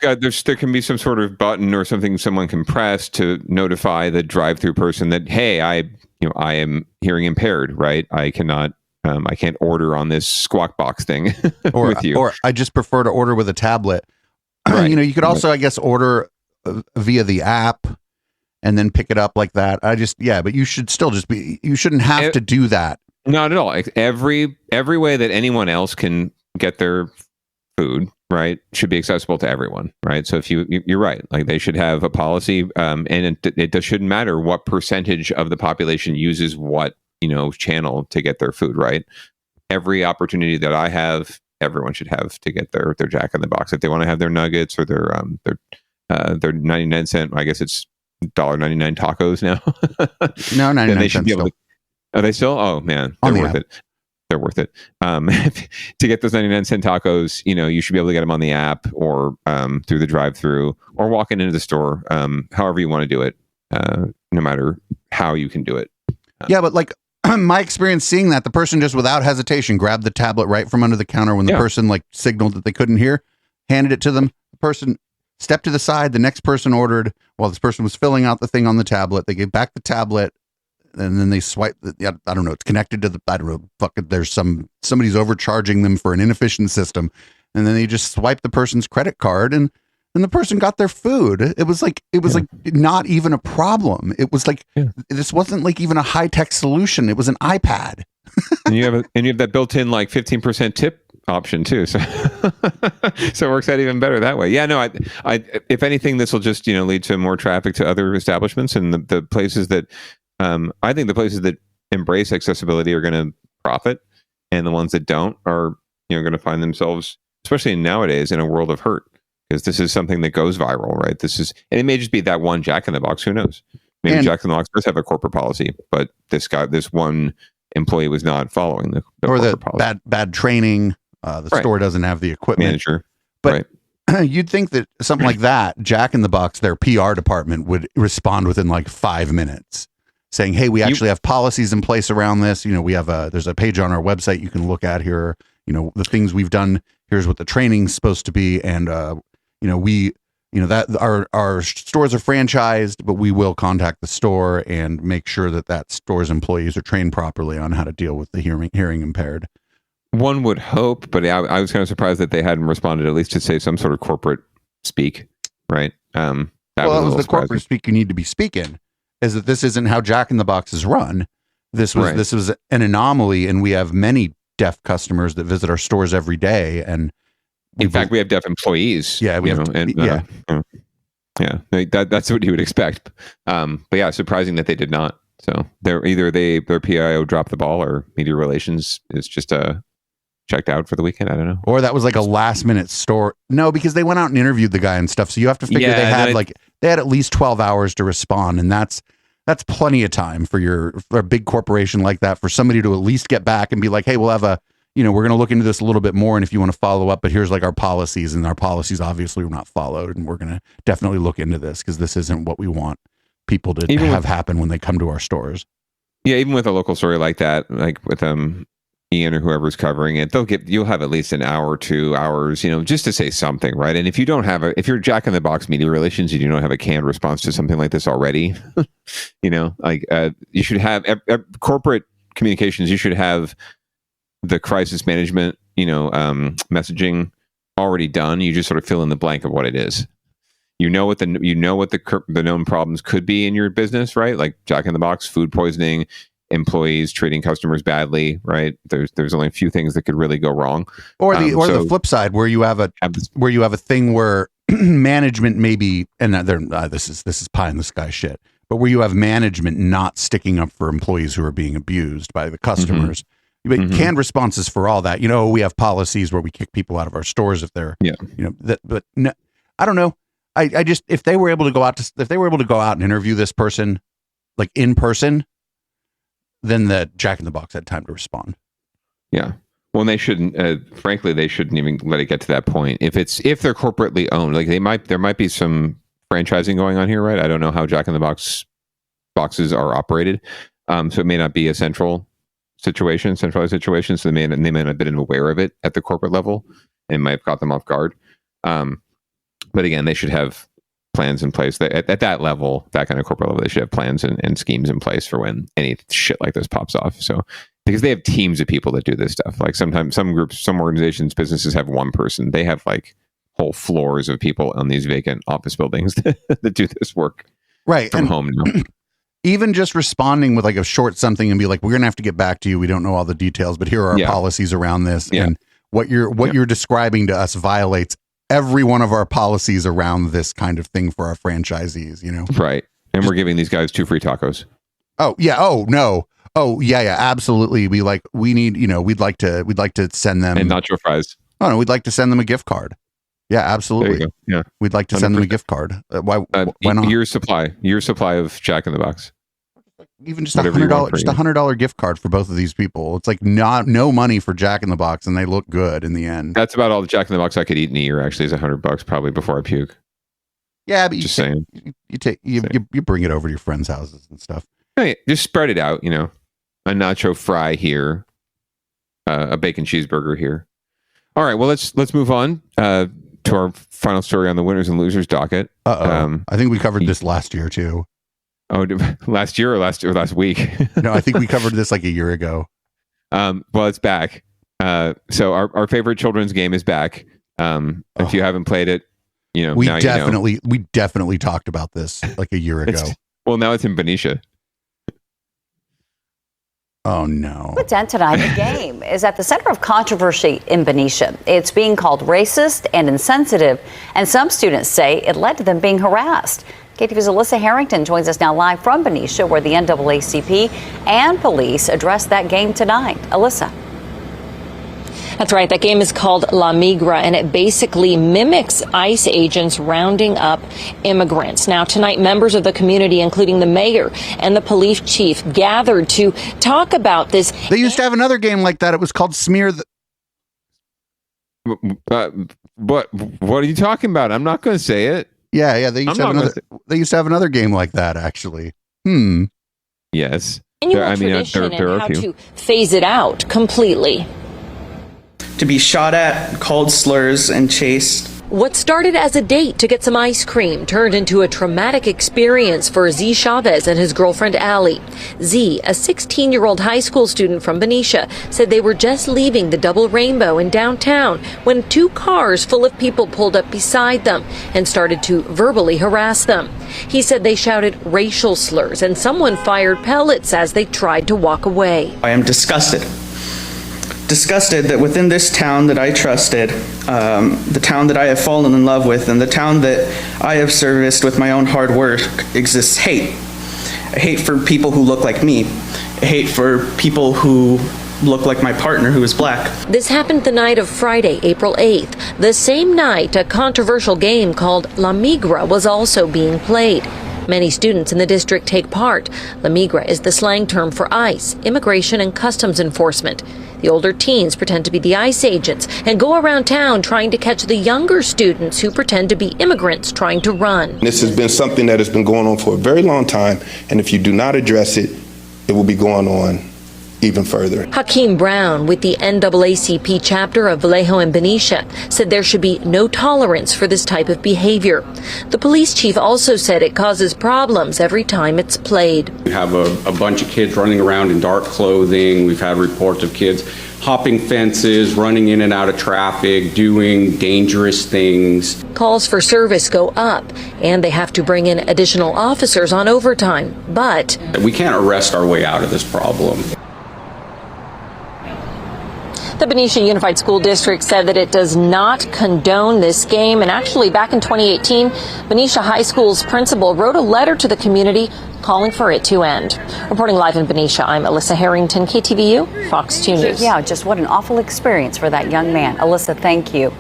can be some sort of button or something someone can press to notify the drive-through person that, hey, I am hearing impaired, right? I can't order on this Squawk Box thing with you. Or I just prefer to order with a tablet. Right. You could also, I guess, order via the app and then pick it up like that. But you should still you shouldn't have to do that. Not at all. Like every way that anyone else can get their food, right, should be accessible to everyone, right? So if you're right, like they should have a policy, and it shouldn't matter what percentage of the population uses what channel to get their food, right? Every opportunity that I have, everyone should have to get their Jack in the Box. If they want to have their nuggets or their 99-cent, I guess it's $1.99 tacos now. No, 99 they should cents be able still. Are they still? Oh man, they're worth it. They're worth it. To get those 99-cent tacos, you should be able to get them on the app or through the drive-through or walking into the store, however you want to do it, no matter how you can do it. Yeah, but like my experience seeing that, the person just without hesitation grabbed the tablet right from under the counter when the person like signaled that they couldn't hear, handed it to them. The person stepped to the side. The next person ordered while this person was filling out the thing on the tablet. They gave back the tablet, and then they swiped. I don't know. It's connected to the. I don't know. There's somebody's overcharging them for an inefficient system, and then they just swiped the person's credit card and the person got their food. It was like not even a problem. It was like this wasn't like even a high-tech solution. It was an iPad. and you have that built-in like 15% tip option too. So so it works out even better that way. Yeah, no, I if anything, this will just lead to more traffic to other establishments, and the places that I think the places that embrace accessibility are going to profit, and the ones that don't are going to find themselves, especially nowadays, in a world of hurt. Because this is something that goes viral, right? And it may just be that one Jack in the Box. Who knows? Maybe Jack in the Box does have a corporate policy, but this one employee was not following the policy. bad training. The store doesn't have the equipment. Manager, but you'd think that something like that, Jack in the Box, their PR department would respond within like 5 minutes, saying, "Hey, we actually have policies in place around this. We have there's a page on our website you can look at here. The things we've done. Here's what the training's supposed to be, and that our stores are franchised, but we will contact the store and make sure that store's employees are trained properly on how to deal with the hearing impaired." One would hope, but I was kind of surprised that they hadn't responded at least to say some sort of corporate speak, right? That was the corporate speak you need to be speaking. Is that this isn't how Jack in the Box is run? This was an anomaly, and we have many deaf customers that visit our stores every day, and in fact, we have deaf employees. Yeah, Yeah, that's what you would expect. But yeah, surprising that they did not. So their PIO dropped the ball, or media relations is just checked out for the weekend. I don't know. Or that was like a last minute store. No, because they went out and interviewed the guy and stuff. So you have to figure they had at least 12 hours to respond, and that's plenty of time for a big corporation like that, for somebody to at least get back and be like, hey, we'll have we're going to look into this a little bit more, and if you want to follow up, but here's like our policies, and our policies obviously were not followed, and we're going to definitely look into this because this isn't what we want people to have happen when they come to our stores. Yeah, even with a local story like that, like with Ian or whoever's covering it, you'll have at least an hour, 2 hours, just to say something, right? And if you don't have if you're Jack in the Box media relations and you don't have a canned response to something like this already, you should have corporate communications. You should have the crisis management, messaging already done. You just sort of fill in the blank of what it is. You know what the known problems could be in your business, right? Like Jack in the Box, food poisoning, employees treating customers badly, right? There's only a few things that could really go wrong. Or the flip side, where you have a thing where management maybe, and this is pie in the sky shit, but where you have management not sticking up for employees who are being abused by the customers. Mm-hmm. But canned responses for all that. We have policies where we kick people out of our stores if they're, but no, I don't know. I just, if they were able to go out and interview this person, like in person, then the Jack in the Box had time to respond. Yeah. Well, they shouldn't, frankly, they shouldn't even let it get to that point. If they're corporately owned, like there might be some franchising going on here, right? I don't know how Jack in the Box boxes are operated. So it may not be a centralized situation. So they may not have been aware of it at the corporate level and might have caught them off guard. But again, they should have plans in place at that level, that kind of corporate level. They should have plans and schemes in place for when any shit like this pops off. So, because they have teams of people that do this stuff. Like sometimes some groups, some organizations, businesses have one person. They have like whole floors of people on these vacant office buildings that do this work from home now. Even just responding with like a short something and be like, we're going to have to get back to you. We don't know all the details, but here are our policies around this. Yeah. And what you're describing to us violates every one of our policies around this kind of thing for our franchisees, Right. And we're giving these guys 2 free tacos. Oh, yeah. Oh, no. Oh, yeah, absolutely. We'd like to send them. And nacho fries. Oh, no, we'd like to send them a gift card. Yeah, absolutely. Yeah. We'd like to 100%. Send them a gift card. Why not? Year's supply of Jack in the Box. Even just $100 gift card for both of these people. It's like no money for Jack in the Box, and they look good in the end. That's about all the Jack in the Box I could eat in a year. Actually, is $100 probably before I puke. Yeah, but saying. You bring it over to your friends' houses and stuff. Hey, just spread it out. A nacho fry here, a bacon cheeseburger here. All right, well let's move on to our final story on the winners and losers docket. I think we covered this last year too. Oh, last year or last week? No, I think we covered this like a year ago. Well, it's back. So our favorite children's game is back. If you haven't played it, we definitely talked about this like a year ago. Now it's in Benicia. Oh no. Dent tonight, the game is at the center of controversy in Benicia. It's being called racist and insensitive, and some students say it led to them being harassed. KTV's Alyssa Harrington joins us now live from Benicia, where the NAACP and police addressed that game tonight. Alyssa. That's right. That game is called La Migra, and it basically mimics ICE agents rounding up immigrants. Now, tonight, members of the community, including the mayor and the police chief, gathered to talk about this. They used to have another game like that. It was called Smear the... What are you talking about? I'm not going to say it. Yeah. They used to have another game like that, actually. Yes. Tradition and how to phase it out completely. To be shot at, called slurs, and chased. What started as a date to get some ice cream turned into a traumatic experience for Z Chavez and his girlfriend Allie. Z, a 16-year-old high school student from Benicia, said they were just leaving the Double Rainbow in downtown when 2 cars full of people pulled up beside them and started to verbally harass them. He said they shouted racial slurs and someone fired pellets as they tried to walk away. I am disgusted disgusted that within this town that I trusted, the town that I have fallen in love with, and the town that I have serviced with my own hard work, exists hate. A hate for people who look like me. A hate for people who look like my partner, who is black. This happened the night of Friday, April 8th. The same night, a controversial game called La Migra was also being played. Many students in the district take part. La Migra is the slang term for ICE, Immigration and Customs Enforcement. The older teens pretend to be the ICE agents and go around town trying to catch the younger students who pretend to be immigrants trying to run. This has been something that has been going on for a very long time, and if you do not address it, it will be going on even further. Hakeem Brown with the NAACP chapter of Vallejo and Benicia said there should be no tolerance for this type of behavior. The police chief also said it causes problems every time it's played. We have a bunch of kids running around in dark clothing. We've had reports of kids hopping fences, running in and out of traffic, doing dangerous things. Calls for service go up, and they have to bring in additional officers on overtime. But we can't arrest our way out of this problem. the Benicia Unified School District said that it does not condone this game. And actually, back in 2018, Benicia High School's principal wrote a letter to the community calling for it to end. Reporting live in Benicia, I'm Alyssa Harrington, KTVU, Fox 2 News. Yeah, just what an awful experience for that young man. Alyssa, thank you.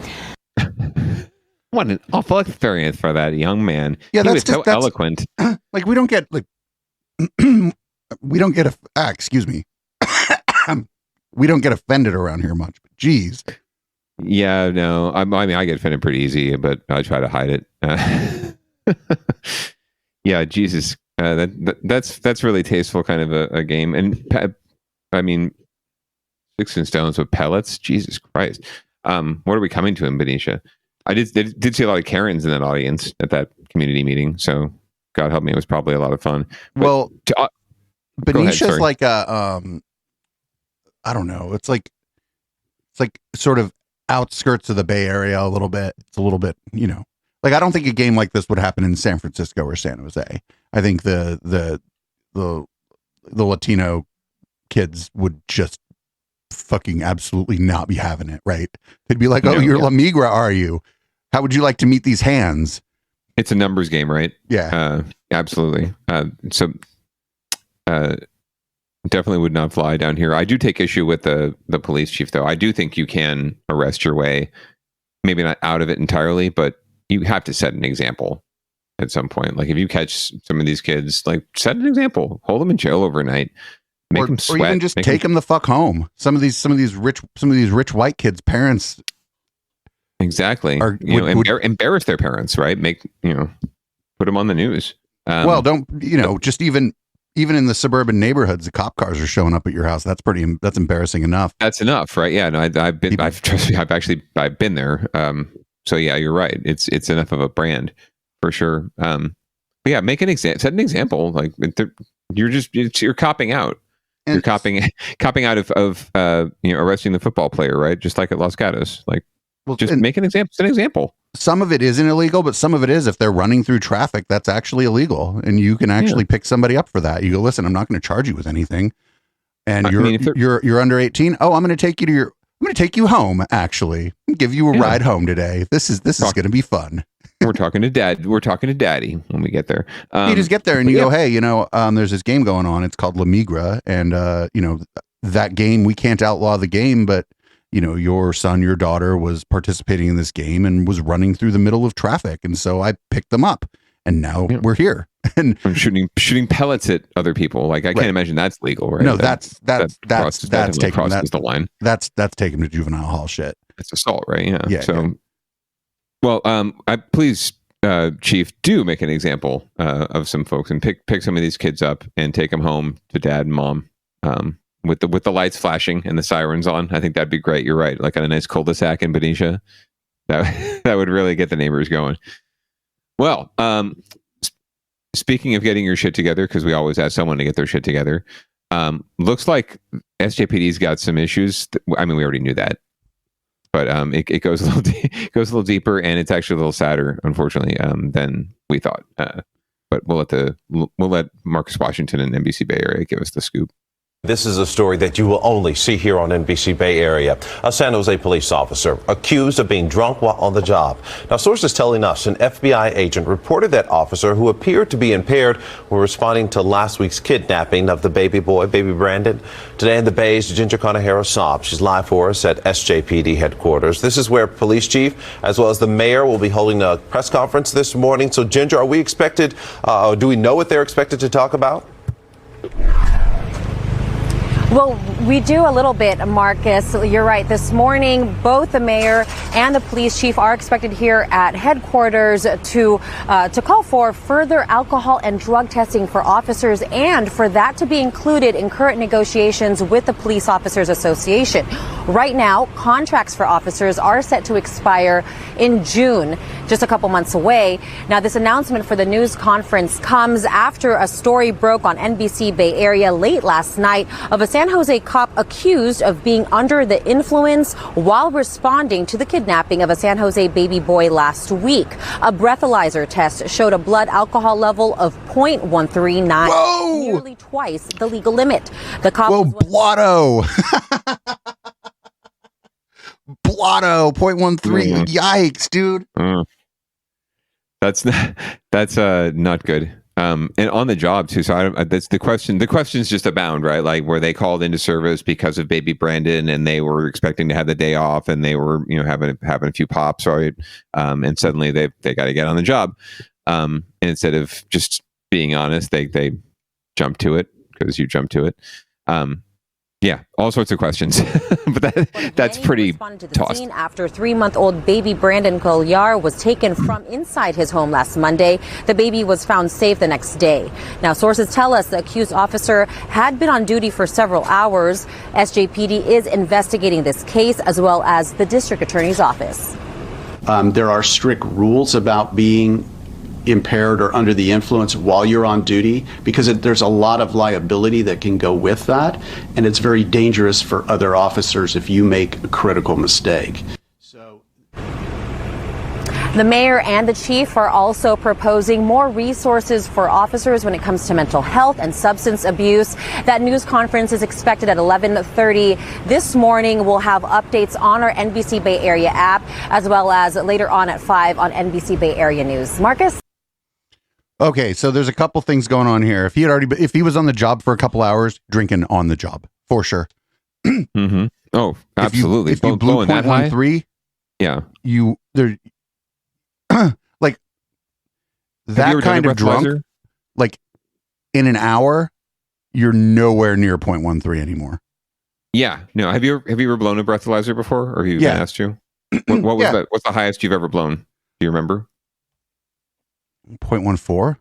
What an awful experience for that young man. Yeah, he that's was so that's, eloquent. Like, we don't get we don't get excuse me. We don't get offended around here much. But geez. Yeah, no. I mean, I get offended pretty easy, but I try to hide it. Yeah, Jesus. That's really tasteful kind of a game. And I mean, sticks and stones with pellets. Jesus Christ. What are we coming to in Benicia? I did see a lot of Karens in that audience at that community meeting. So God help me, it was probably a lot of fun. But well, Benicia's ahead, like a I don't know. It's like sort of outskirts of the Bay Area a little bit. It's a little bit, like, I don't think a game like this would happen in San Francisco or San Jose. I think the Latino kids would just fucking absolutely not be having it, right? They'd be like, "Oh, you're La Migra, are you? How would you like to meet these hands?" It's a numbers game, right? Yeah. Absolutely. So definitely would not fly down here. I do take issue with the police chief, though. I do think you can arrest your way, maybe not out of it entirely, but you have to set an example at some point. Like, if you catch some of these kids, like, set an example, hold them in jail overnight, make them sweat, or even just take them the fuck home. Some of these rich white kids' parents exactly embarrass their parents, right? Put them on the news. Well, just even in the suburban neighborhoods, the cop cars are showing up at your house. That's embarrassing enough. That's enough, right? Yeah, no, I've been there. So yeah, you're right. It's enough of a brand for sure. But yeah, set an example. Like, you're copping out. And you're copping out of arresting the football player, right? Just like at Los Gatos. Like, make an example. Set an example. Some of it isn't illegal, but some of it is. If they're running through traffic, that's actually illegal, and you can actually pick somebody up for that. You go, listen, I'm not going to charge you with anything, and you're under 18. Oh, I'm going to take you home. Actually, give you a ride home today. This is going to be fun. We're talking to Dad. We're talking to Daddy when we get there. You just get there and you go, hey, there's this game going on. It's called La Migra, and that game, we can't outlaw the game, but your son, your daughter was participating in this game and was running through the middle of traffic. And so I picked them up, and now we're here. And I'm shooting pellets at other people. Like, I can't imagine that's legal, right? No, that's taking crosses the line. That's taking to juvenile hall shit. It's assault, right? Yeah. Yeah. So, well, please, Chief, do make an example of some folks and pick some of these kids up and take them home to Dad and Mom. With the lights flashing and the sirens on. I think that'd be great. You're right. Like, on a nice cul-de-sac in Benicia, that would really get the neighbors going. Well, speaking of getting your shit together, because we always ask someone to get their shit together, looks like SJPD's got some issues. I mean, we already knew that, but it goes a little deeper, and it's actually a little sadder, unfortunately, than we thought. But we'll let Marcus Washington and NBC Bay Area give us the scoop. This is a story that you will only see here on NBC Bay Area. A San Jose police officer accused of being drunk while on the job. Now, sources telling us an FBI agent reported that officer, who appeared to be impaired, were responding to last week's kidnapping of the baby boy, baby Brandon. Today in the Bay's Ginger Conejero-Saab. She's live for us at SJPD headquarters. This is where police chief, as well as the mayor, will be holding a press conference this morning. So, Ginger, are we expected, do we know what they're expected to talk about? Well, we do a little bit, Marcus. You're right. This morning, both the mayor and the police chief are expected here at headquarters to call for further alcohol and drug testing for officers, and for that to be included in current negotiations with the Police Officers Association. Right now, contracts for officers are set to expire in June, just a couple months away. Now, this announcement for the news conference comes after a story broke on NBC Bay Area late last night of a San Jose cop accused of being under the influence while responding to the kidnapping of a San Jose baby boy last week. A breathalyzer test showed a blood alcohol level of 0.139, Whoa! nearly twice the legal limit. The cop Whoa, blotto. Blotto, 0.13. Yikes, dude. That's not good. And on the job too. So that's the question. The questions just abound, right? Like, were they called into service because of baby Brandon, and they were expecting to have the day off, and they were, having a few pops, right? And suddenly they got to get on the job. And instead of just being honest, they jump to it because you jump to it. Yeah, all sorts of questions, but that's pretty tossed. Scene after 3-month-old baby Brandon Colliar was taken from inside his home last Monday. The baby was found safe the next day. Now, sources tell us the accused officer had been on duty for several hours. SJPD is investigating this case, as well as the district attorney's office. There are strict rules about being impaired or under the influence while you're on duty, because there's a lot of liability that can go with that, and it's very dangerous for other officers if you make a critical mistake. The mayor and the chief are also proposing more resources for officers when it comes to mental health and substance abuse. That news conference is expected at 11:30 this morning. We'll have updates on our NBC Bay Area app, as well as later on at 5 on NBC Bay Area News. Marcus? Okay, so there's a couple things going on here. If he was on the job for a couple hours, drinking on the job for sure. Mm-hmm. Oh, absolutely. If you blew 0.13, yeah, like that kind of drunk, like in an hour, you're nowhere near 0.13 anymore. Yeah, no. Have you ever blown a breathalyzer before, or he asked you? What was that? What's the highest you've ever blown? Do you remember? 0.14.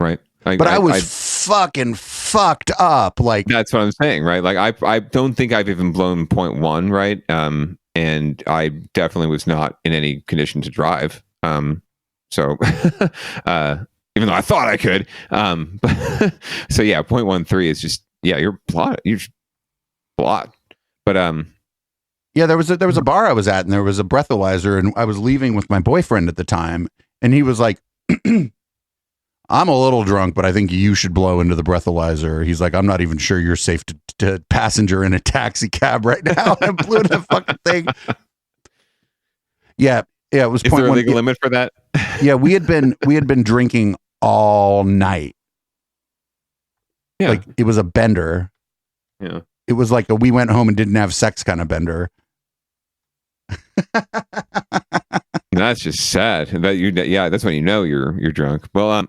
Right. But I was fucking fucked up. Like, that's what I'm saying, right? Like, I don't think I've even blown 0.1, right? And I definitely was not in any condition to drive. So even though I thought I could. So yeah, 0.13 is just, you're blot. You're blot. But yeah, there was a bar I was at, and there was a breathalyzer, and I was leaving with my boyfriend at the time, and he was like, I'm a little drunk, but I think you should blow into the breathalyzer. He's like, I'm not even sure you're safe to passenger in a taxi cab right now. And I blew into the fucking thing. Yeah, it was. Is there a legal limit for that? Yeah, we had been drinking all night. Yeah, like it was a bender. Yeah, it was like we went home and didn't have sex kind of bender. That's just sad. That's when you know you're drunk. Well,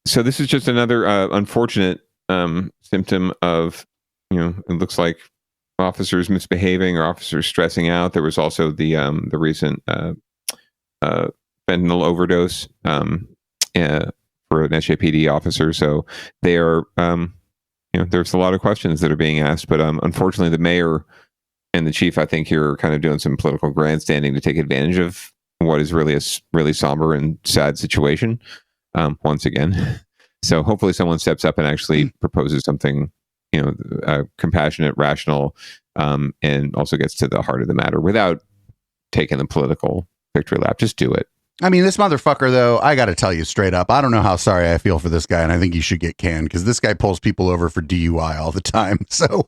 so this is just another unfortunate symptom of, it looks like officers misbehaving or officers stressing out. There was also the recent fentanyl overdose for an SJPD officer. So they are, there's a lot of questions that are being asked. But unfortunately, the mayor and the chief, I think, here are kind of doing some political grandstanding to take advantage of what is really a really somber and sad situation once again. So hopefully someone steps up and actually proposes something, compassionate, rational, and also gets to the heart of the matter without taking the political victory lap. Just do it. I mean, this motherfucker, though, I got to tell you straight up, I don't know how sorry I feel for this guy, and I think he should get canned because this guy pulls people over for DUI all the time. So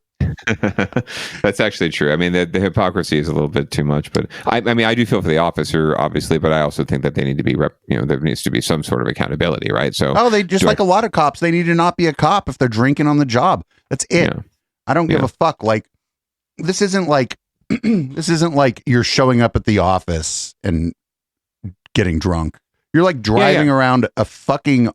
that's actually true. I mean, the hypocrisy is a little bit too much, but I mean, I do feel for the officer, obviously, but I also think that they need to be, there needs to be some sort of accountability, right? So, they just like a lot of cops, they need to not be a cop if they're drinking on the job. That's it. Yeah. I don't give a fuck. Like, this isn't like you're showing up at the office and getting drunk. You're like driving around a fucking,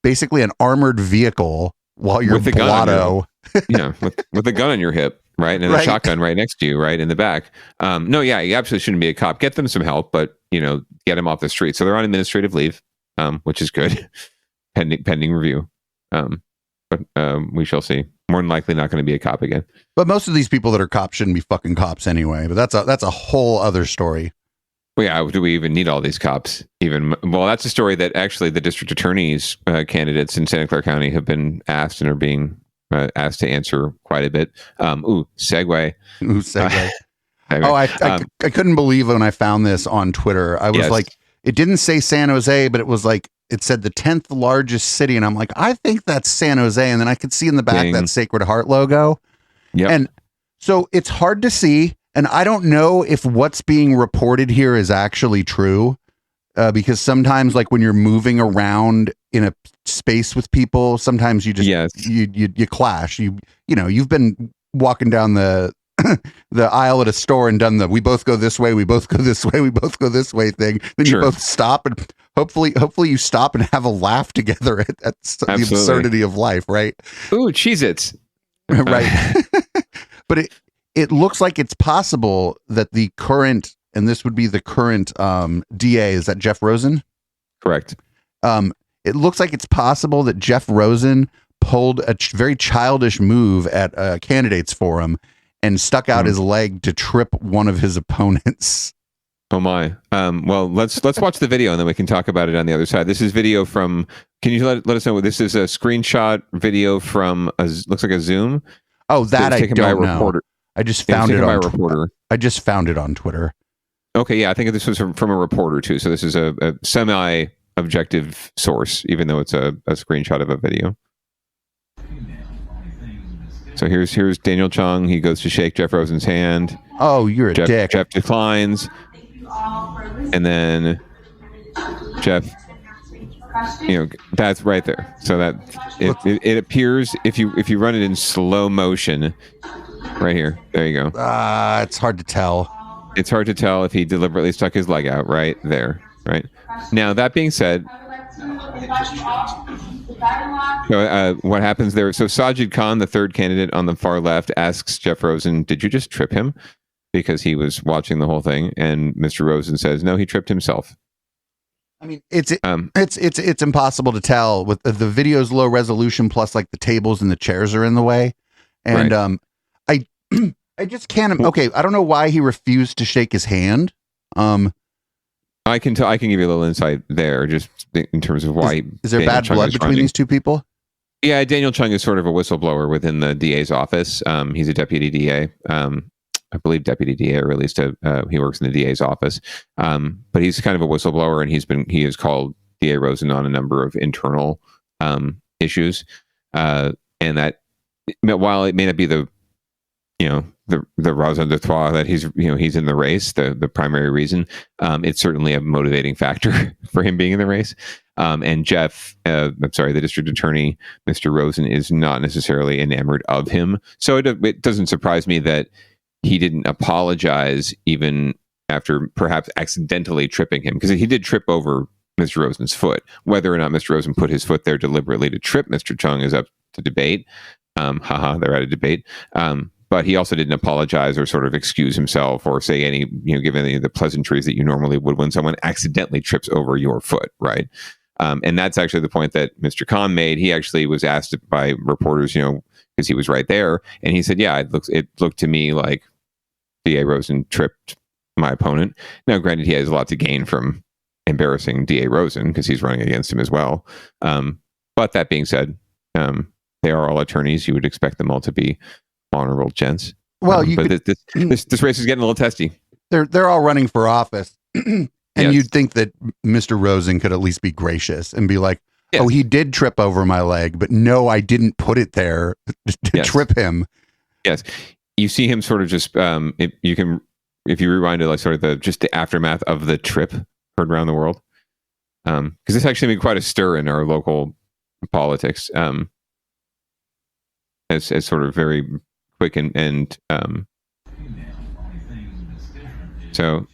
basically an armored vehicle while you're blotto. With a gun on your hip, right? And a shotgun right next to you, right in the back. No, yeah, you absolutely shouldn't be a cop. Get them some help, but get them off the street. So they're on administrative leave, which is good, pending review. But we shall see. More than likely, not going to be a cop again. But most of these people that are cops shouldn't be fucking cops anyway. But that's a whole other story. Well, yeah, do we even need all these cops? Well, that's a story that actually the district attorney's candidates in Santa Clara County have been asked and are being asked to answer quite a bit. Segue. Segue. I couldn't believe when I found this on Twitter. I was like, it didn't say San Jose, but it was like, it said the 10th largest city. And I'm like, I think that's San Jose. And then I could see in the back that Sacred Heart logo. Yeah. And so it's hard to see. And I don't know if what's being reported here is actually true. Because sometimes, like when you're moving around in a space with people, sometimes you just you clash. You've been walking down the aisle at a store and done the we both go this way, we both go this way, we both go this way thing. Then you both stop and hopefully you stop and have a laugh together at the absurdity of life, right? Ooh, Cheez-Its. Right. But it looks like it's possible that the current, and this would be the current DA, is that Jeff Rosen? Correct. It looks like it's possible that Jeff Rosen pulled a very childish move at a candidates forum and stuck out his leg to trip one of his opponents. Oh my. Well, let's watch the video and then we can talk about it on the other side. This is video from, can you let us know, this is a screenshot video from, looks like a Zoom. Oh, that I don't know. Reporter. I just found it on Twitter. I just found it on Twitter. Okay, yeah, I think this was from a reporter too. So this is a semi-objective source, even though it's a screenshot of a video. So here's Daniel Chung. He goes to shake Jeff Rosen's hand. Oh, you're a dick. Jeff declines. And then Jeff, that's right there. So that it appears if you run it in slow motion, right here. There you go. It's hard to tell. It's hard to tell if he deliberately stuck his leg out right there. Right now, that being said, what happens there? So Sajid Khan, the third candidate on the far left, asks Jeff Rosen, "Did you just trip him?" Because he was watching the whole thing, and Mr. Rosen says, "No, he tripped himself." I mean, it's impossible to tell with the video's low resolution, plus like the tables and the chairs are in the way, and I just can't. Okay, I don't know why he refused to shake his hand. I can give you a little insight there, just in terms of why. Is there bad blood between these two people? Yeah, Daniel Chung is sort of a whistleblower within the DA's office. He's a deputy DA. I believe deputy DA, or at least he works in the DA's office. But he's kind of a whistleblower, and he has called DA Rosen on a number of internal issues. And that, while it may not be the raison d'être that he's in the race, the primary reason, it's certainly a motivating factor for him being in the race. And Jeff, the district attorney, Mr. Rosen, is not necessarily enamored of him. So it doesn't surprise me that he didn't apologize even after perhaps accidentally tripping him, because he did trip over Mr. Rosen's foot. Whether or not Mr. Rosen put his foot there deliberately to trip Mr. Chung is up to debate. They're at a debate. But he also didn't apologize or sort of excuse himself or say give any of the pleasantries that you normally would when someone accidentally trips over your foot, right? And that's actually the point that Mr. Khan made. He actually was asked by reporters, because he was right there, and he said, "Yeah, it looked to me like DA Rosen tripped my opponent." Now, granted, he has a lot to gain from embarrassing DA Rosen because he's running against him as well. But that being said, they are all attorneys. You would expect them all to be honorable gents. Well, this race is getting a little testy. They're all running for office, and And you'd think that Mr. Rosen could at least be gracious and be like, oh, he did trip over my leg, but no, I didn't put it there to trip him. Yes. You see him sort of just, if you rewind to like sort of just the aftermath of the trip heard around the world. Because this actually made quite a stir in our local politics. As sort of very quick and so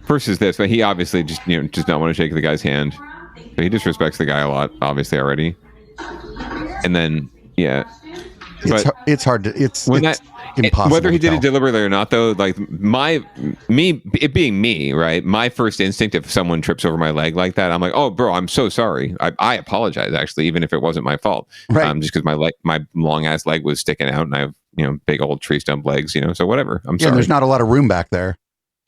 first is this, but he obviously just does not want to shake the guy's hand. So he disrespects the guy a lot, obviously already. And then it's hard to it's impossible. Whether he to did tell. it deliberately or not, though, like it being me, right? My first instinct, if someone trips over my leg like that, I'm like, oh, bro, I'm so sorry. I apologize, actually, even if it wasn't my fault. Right. Just because my long ass leg was sticking out, and I have big old tree stump legs, so whatever. I'm sorry. There's not a lot of room back there.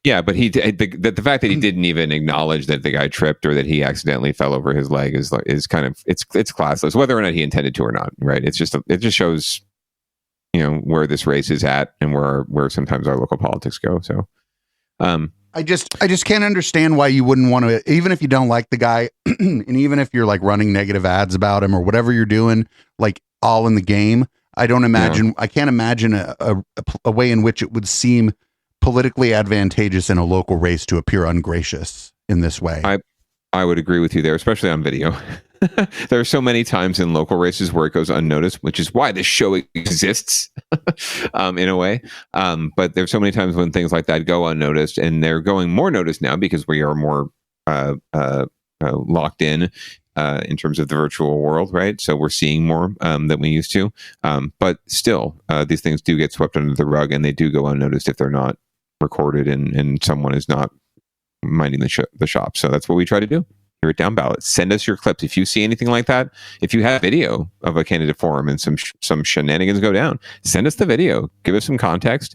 Yeah, but the fact that he didn't even acknowledge that the guy tripped or that he accidentally fell over his leg is kind of it's classless, whether or not he intended to or not. Right? It just shows where this race is at and where sometimes our local politics go. So, I just can't understand why you wouldn't want to, even if you don't like the guy, and even if you're like running negative ads about him or whatever you're doing, like all in the game. I don't imagine. I can't imagine a way in which it would seem politically advantageous in a local race to appear ungracious in this way. I would agree with you there, especially on video. There are so many times in local races where it goes unnoticed, which is why this show exists in a way. But there's so many times when things like that go unnoticed, and they're going more noticed now because we are more locked in terms of the virtual world, right? So we're seeing more than we used to. But still, these things do get swept under the rug, and they do go unnoticed if they're not recorded and someone is not minding the shop. So that's what we try to do here at Down Ballot. Send us your clips. If you see anything like that, if you have video of a candidate forum and some shenanigans go down, send us the video. Give us some context.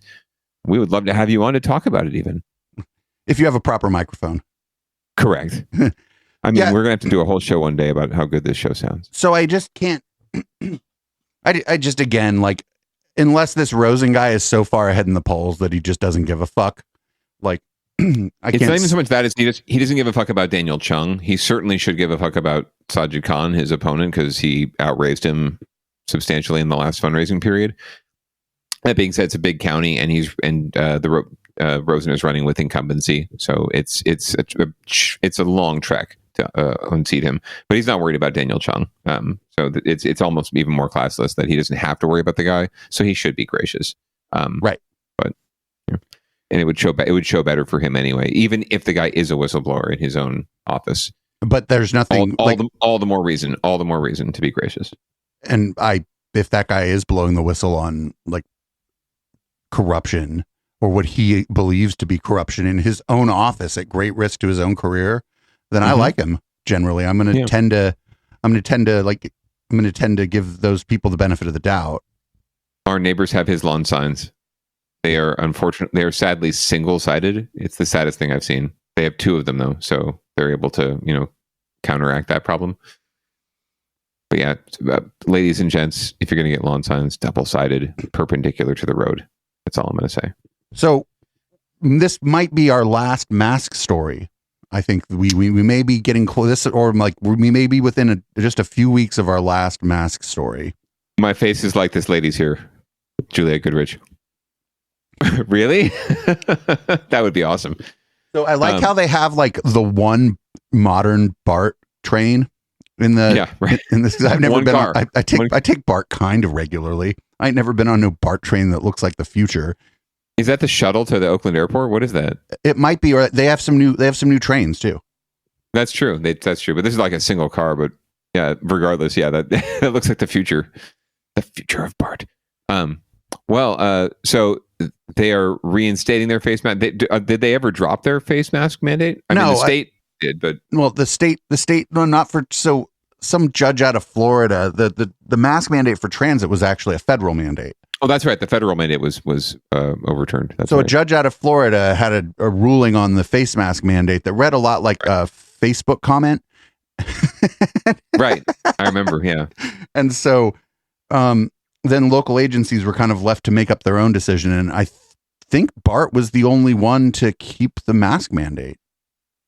We would love to have you on to talk about it even. If you have a proper microphone. Correct. I mean, we're going to have to do a whole show one day about how good this show sounds. So I just can't, I just, again, like, unless this Rosen guy is so far ahead in the polls that he just doesn't give a fuck, like, It's not even so much that as he doesn't give a fuck about Daniel Chung. He certainly should give a fuck about Sajid Khan, his opponent, because he outraised him substantially in the last fundraising period. That being said, it's a big county, and Rosen is running with incumbency, so it's a long trek to unseat him. But he's not worried about Daniel Chung, so it's almost even more classless that he doesn't have to worry about the guy. So he should be gracious, right? But and it would show better for him anyway, even if the guy is a whistleblower in his own office. But there's nothing all the more reason to be gracious. And if that guy is blowing the whistle on like corruption or what he believes to be corruption in his own office at great risk to his own career, then I like him generally. I'm going to tend to give those people the benefit of the doubt. Our neighbors have his lawn signs. They are unfortunate. They are sadly single-sided. It's the saddest thing I've seen. They have two of them though, so they're able to, counteract that problem. But yeah, ladies and gents, if you're going to get lawn signs, double-sided, perpendicular to the road. That's all I'm going to say. So this might be our last mask story. I think we may be getting close, or like we may be within just a few weeks of our last mask story. My face is like this lady's here, Julia Goodrich. Really? That would be awesome. So I like how they have like the one modern BART train in the in this. I've never been on, I take BART kind of regularly. I ain't never been on no BART train that looks like the future. Is that the shuttle to the Oakland airport? What is that? It might be, or they have some new trains too. That's true. That's true. But this is like a single car. But yeah, regardless, that looks like the future of BART. So they are reinstating their face mask. Did they ever drop their face mask mandate? I mean, the state did, but the state, no, not for some judge out of Florida. The mask mandate for transit was actually a federal mandate. Oh, that's right. The federal mandate was overturned. That's so right. A judge out of Florida had a ruling on the face mask mandate that read a lot like a Facebook comment. Right. I remember. Yeah. And so then local agencies were kind of left to make up their own decision. And I think BART was the only one to keep the mask mandate.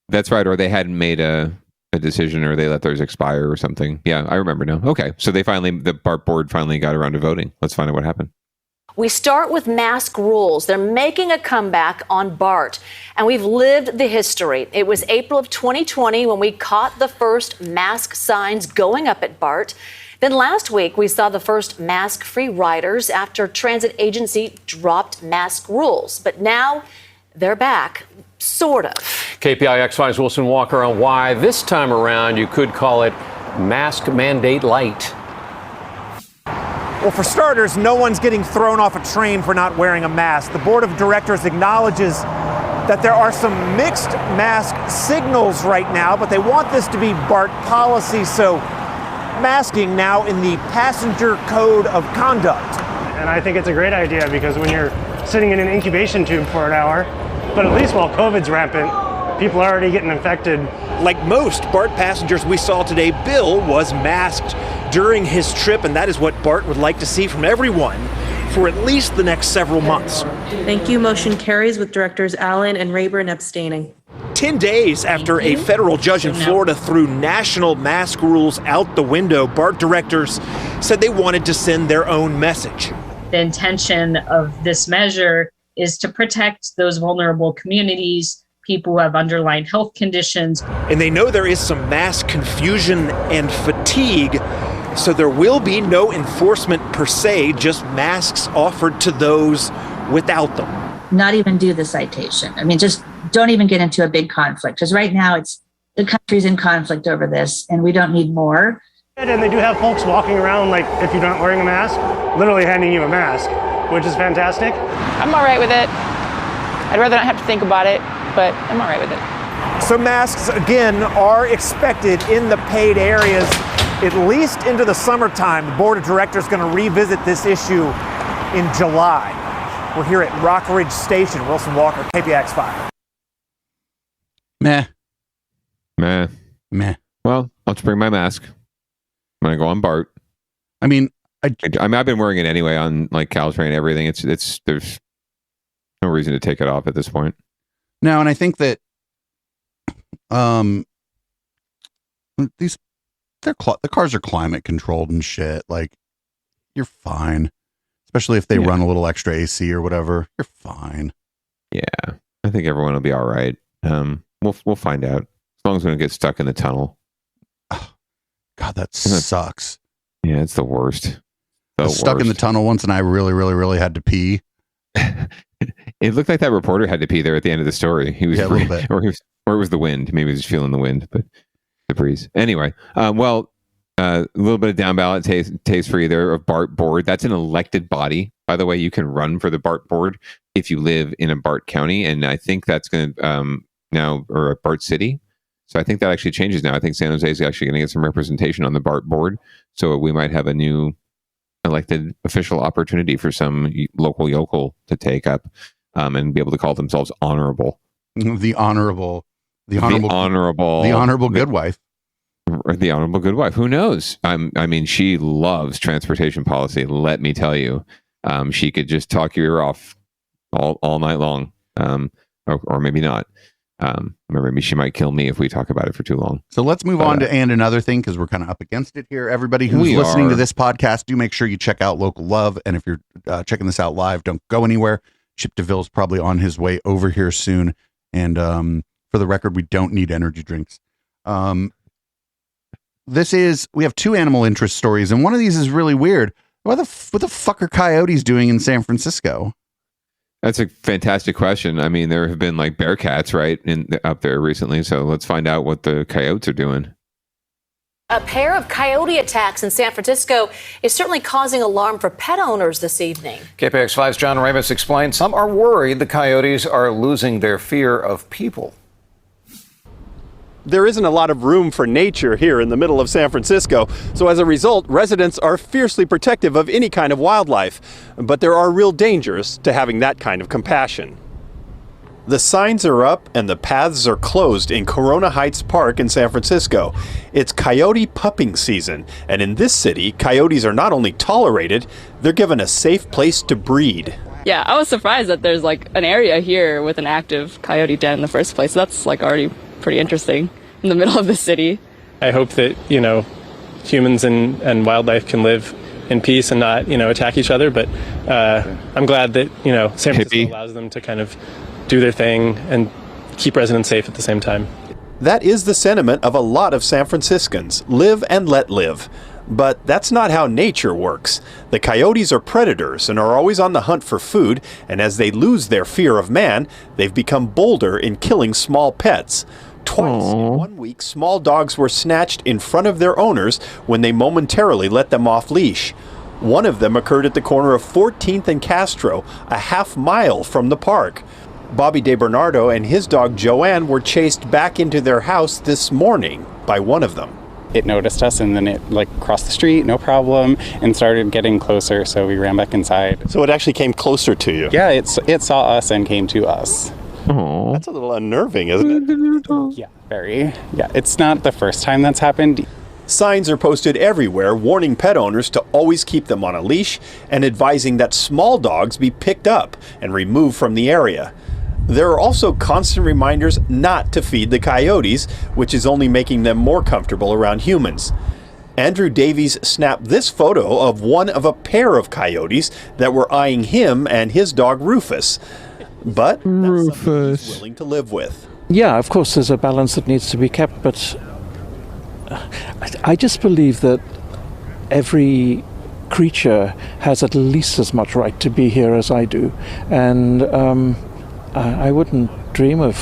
That's right. Or they hadn't made a decision, or they let theirs expire or something. Yeah, I remember now. Okay. So the BART board finally got around to voting. Let's find out what happened. We start with mask rules. They're making a comeback on BART, and we've lived the history. It was April of 2020 when we caught the first mask signs going up at BART. Then last week, we saw the first mask-free riders after transit agency dropped mask rules. But now they're back, sort of. KPIX 5's Wilson Walker on why this time around you could call it mask mandate light. Well, for starters, no one's getting thrown off a train for not wearing a mask. The board of directors acknowledges that there are some mixed mask signals right now, but they want this to be BART policy, so masking now in the passenger code of conduct. And I think it's a great idea because when you're sitting in an incubation tube for an hour, but at least while COVID's rampant, people are already getting infected. Like most BART passengers we saw today, Bill was masked during his trip, and that is what BART would like to see from everyone for at least the next several months. Thank you. Motion carries with directors Allen and Rayburn abstaining. 10 days after a federal judge in Florida threw national mask rules out the window, BART directors said they wanted to send their own message. The intention of this measure is to protect those vulnerable communities, people who have underlying health conditions. And they know there is some mask confusion and fatigue, so there will be no enforcement per se, just masks offered to those without them. Not even do the citation. I mean, just don't even get into a big conflict, because right now the country's in conflict over this and we don't need more. And they do have folks walking around, like if you're not wearing a mask, literally handing you a mask, which is fantastic. I'm all right with it. I'd rather not have to think about it, but I'm all right with it. So masks, again, are expected in the paid areas at least into the summertime. The board of directors is going to revisit this issue in July. We're here at Rockridge Station. Wilson Walker, KPIX 5. Meh. Well, I'll just bring my mask. I'm going to go on BART. I mean, I've been wearing it anyway on like Caltrain and everything. It's there's no reason to take it off at this point. No, and I think that the cars are climate controlled and shit. Like, you're fine, especially if they run a little extra AC or whatever. You're fine. Yeah, I think everyone will be all right. We'll find out, as long as we don't get stuck in the tunnel. God, that sucks. Yeah, it's the worst. I was stuck in the tunnel once, and I really, really, really had to pee. It looked like that reporter had to pee there at the end of the story. He was, a little bit. or it was the wind. Maybe he was just feeling the wind, but the breeze. Anyway, a little bit of down ballot taste for either of BART board. That's an elected body, by the way. You can run for the BART board if you live in a BART county, and I think that's going to now, or a BART city. So I think that actually changes now. I think San Jose is actually going to get some representation on the BART board. So we might have a new elected official opportunity for some local yokel to take up and be able to call themselves honorable. The honorable good wife. The honorable good wife. Who knows? I mean, she loves transportation policy. Let me tell you, she could just talk your ear off all night long, or maybe not. Maybe she might kill me if we talk about it for too long. So let's move on to and another thing, because we're kind of up against it here. Everybody who's listening to this podcast, do make sure you check out Local Love. And if you're checking this out live, don't go anywhere. Chip DeVille's probably on his way over here soon. And for the record, we don't need energy drinks. We have two animal interest stories, and one of these is really weird. What the fuck are coyotes doing in San Francisco? That's a fantastic question. I mean, there have been like bear cats, right, up there recently. So let's find out what the coyotes are doing. A pair of coyote attacks in San Francisco is certainly causing alarm for pet owners this evening. KPIX 5's John Ramos explains some are worried the coyotes are losing their fear of people. There isn't a lot of room for nature here in the middle of San Francisco, so as a result, residents are fiercely protective of any kind of wildlife. But there are real dangers to having that kind of compassion. The signs are up and the paths are closed in Corona Heights Park in San Francisco. It's coyote pupping season, and in this city, coyotes are not only tolerated, they're given a safe place to breed. Yeah, I was surprised that there's like an area here with an active coyote den in the first place. That's like already pretty interesting in the middle of the city. I hope that, humans and wildlife can live in peace and not, attack each other. But I'm glad that, San Francisco allows them to kind of do their thing and keep residents safe at the same time. That is the sentiment of a lot of San Franciscans. Live and let live. But that's not how nature works. The coyotes are predators and are always on the hunt for food, and as they lose their fear of man, they've become bolder in killing small pets. Twice in 1 week, small dogs were snatched in front of their owners when they momentarily let them off leash. One of them occurred at the corner of 14th and Castro, a half-mile from the park. Bobby DeBernardo and his dog Joanne were chased back into their house this morning by one of them. It noticed us and then it crossed the street, no problem, and started getting closer, so we ran back inside. So it actually came closer to you? Yeah, it saw us and came to us. Oh, that's a little unnerving, isn't it? Yeah, very. Yeah, it's not the first time that's happened. Signs are posted everywhere warning pet owners to always keep them on a leash and advising that small dogs be picked up and removed from the area. There are also constant reminders not to feed the coyotes, which is only making them more comfortable around humans. Andrew Davies snapped this photo of one of a pair of coyotes that were eyeing him and his dog Rufus. But that's something he's willing to live with. Yeah, of course there's a balance that needs to be kept, but I just believe that every creature has at least as much right to be here as I do. And I wouldn't dream of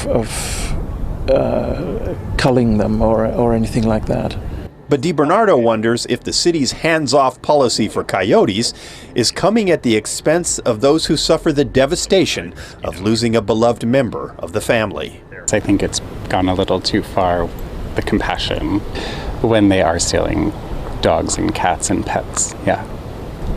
culling them or anything like that. But DeBernardo wonders if the city's hands-off policy for coyotes is coming at the expense of those who suffer the devastation of losing a beloved member of the family. I think it's gone a little too far, the compassion, when they are stealing dogs and cats and pets. Yeah.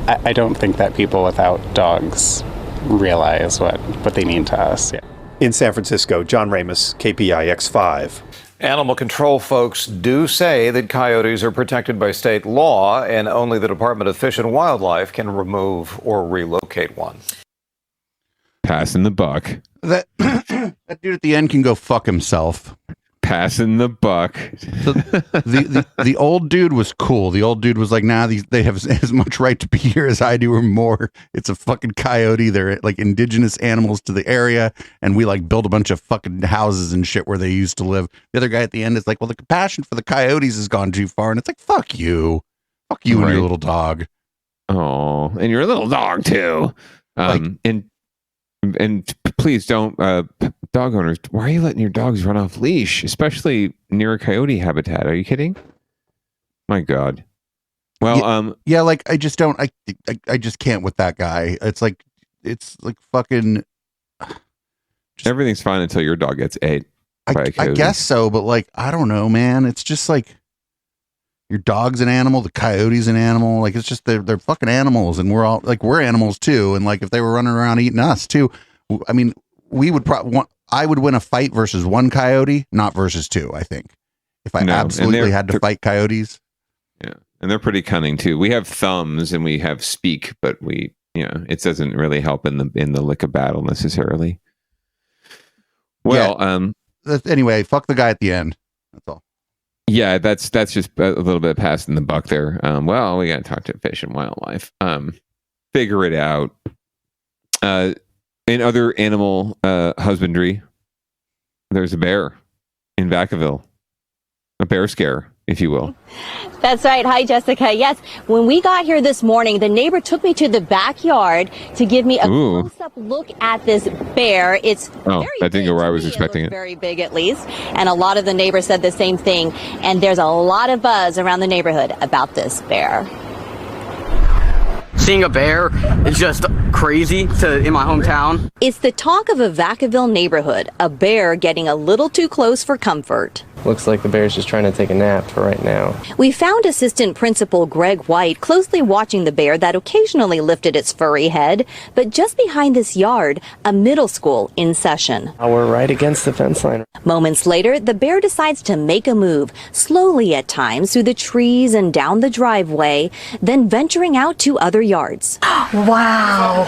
I don't think that people without dogs realize what they mean to us. Yeah. In San Francisco, John Ramos, KPIX5. Animal control folks do say that coyotes are protected by state law, and only the Department of Fish and Wildlife can remove or relocate one. Passing the buck. That dude at the end can go fuck himself. Passing the buck. The old dude was cool. The old dude was like, nah, they have as much right to be here as I do or more. It's a fucking coyote. They're like indigenous animals to the area, and we like build a bunch of fucking houses and shit where they used to live. The other guy at the end is like, well, the compassion for the coyotes has gone too far, and it's like, fuck you and your little dog. Oh, and your little dog too. And please don't, dog owners, why are you letting your dogs run off leash, especially near a coyote habitat? Are you kidding? My God. Well, yeah, like I just don't, I just can't with that guy. It's like fucking. Everything's fine until your dog gets ate by a coyote. I guess so, but like, I don't know, man. It's just like your dog's an animal, the coyote's an animal. Like, it's just they're fucking animals, and we're all like, we're animals too. And like, if they were running around eating us too, I mean, we would I would win a fight versus one coyote, not versus two. I think if I absolutely had to fight coyotes. Yeah, and they're pretty cunning too. We have thumbs and we have speak, but it doesn't really help in the lick of battle necessarily. Well, anyway, fuck the guy at the end. That's all. Yeah, that's just a little bit passing the buck there. Well, we got to talk to Fish and Wildlife. Figure it out. In other animal husbandry, there's a bear in Vacaville. A bear scare, if you will. That's right. Hi, Jessica. Yes, when we got here this morning, the neighbor took me to the backyard to give me a close-up look at this bear. It's that didn't go where I was expecting it. Very big, at least. And a lot of the neighbors said the same thing. And there's a lot of buzz around the neighborhood about this bear. Seeing a bear is just crazy in my hometown. It's the talk of a Vacaville neighborhood, a bear getting a little too close for comfort. Looks like the bear's just trying to take a nap for right now. We found Assistant Principal Greg White closely watching the bear that occasionally lifted its furry head. But just behind this yard, a middle school in session. We're right against the fence line. Moments later, the bear decides to make a move, slowly at times through the trees and down the driveway, then venturing out to other yards. Wow.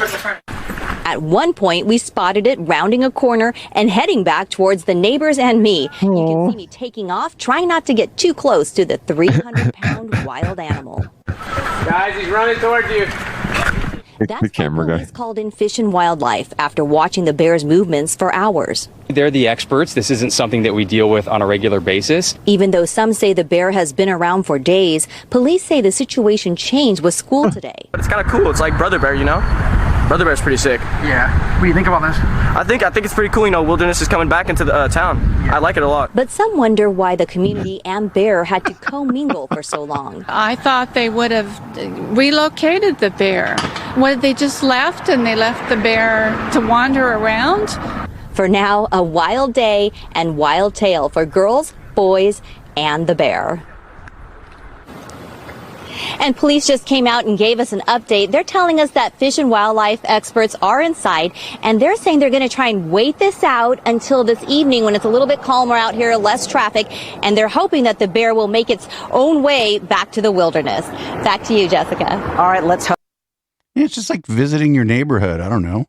At one point, we spotted it rounding a corner and heading back towards the neighbors and me. You can see me taking off, trying not to get too close to the 300-pound wild animal. Guys, he's running towards you. That's the camera guy called in Fish and Wildlife after watching the bear's movements for hours. They're the experts. This isn't something that we deal with on a regular basis. Even though some say the bear has been around for days, police say the situation changed with school today. It's kind of cool. It's like Brother Bear, you know? Brother Bear's pretty sick. Yeah. What do you think about this? I think it's pretty cool. You know, Wilderness is coming back into the town. Yeah. I like it a lot. But some wonder why the community and bear had to commingle for so long. I thought they would have relocated the bear. What, they just left and they left the bear to wander around? For now, a wild day and wild tale for girls, boys, and the bear. And police just came out and gave us an update. They're telling us that Fish and Wildlife experts are inside, and they're saying they're going to try and wait this out until this evening when it's a little bit calmer out here, less traffic, and they're hoping that the bear will make its own way back to the wilderness. Back to you, Jessica. All right, let's hope. It's just like visiting your neighborhood. I don't know.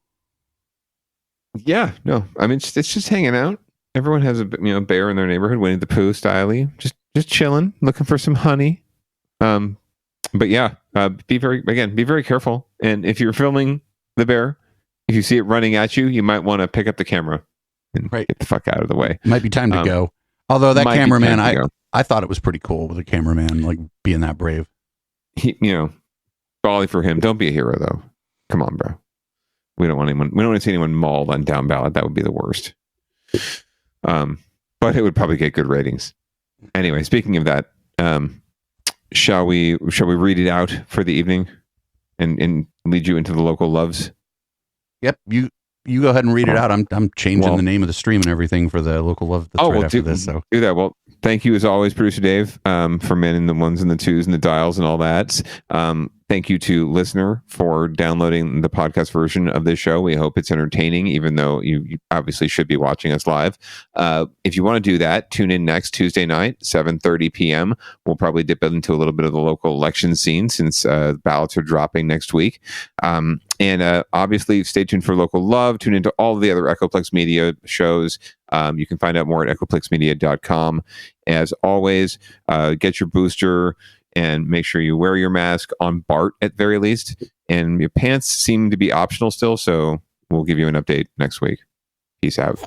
Yeah, no. I mean, it's just hanging out. Everyone has a bear in their neighborhood, Winnie the Pooh style-y, just chilling, looking for some honey. But yeah, be very careful. And if you're filming the bear, if you see it running at you, you might want to pick up the camera and get the fuck out of the way. Might be time to go. Although that cameraman, I thought it was pretty cool with the cameraman like being that brave. Volley for him. Don't be a hero though. Come on, bro. We don't want to see anyone mauled on down ballot. That would be the worst. But it would probably get good ratings. Anyway, speaking of that, shall we read it out for the evening and lead you into the local loves? Yep. You go ahead and read it out. I'm changing the name of the stream and everything for the local love that's right after this. So do that. Well, thank you as always, Producer Dave, for manning the ones and the twos and the dials and all that. Thank you to listener for downloading the podcast version of this show. We hope it's entertaining, even though you obviously should be watching us live. If you want to do that, tune in next Tuesday night, 7:30 p.m. We'll probably dip into a little bit of the local election scene since ballots are dropping next week. And obviously, stay tuned for Local Love. Tune into all of the other Echoplex Media shows. You can find out more at echoplexmedia.com. As always, get your booster and make sure you wear your mask on BART at very least. And your pants seem to be optional still, so we'll give you an update next week. Peace out.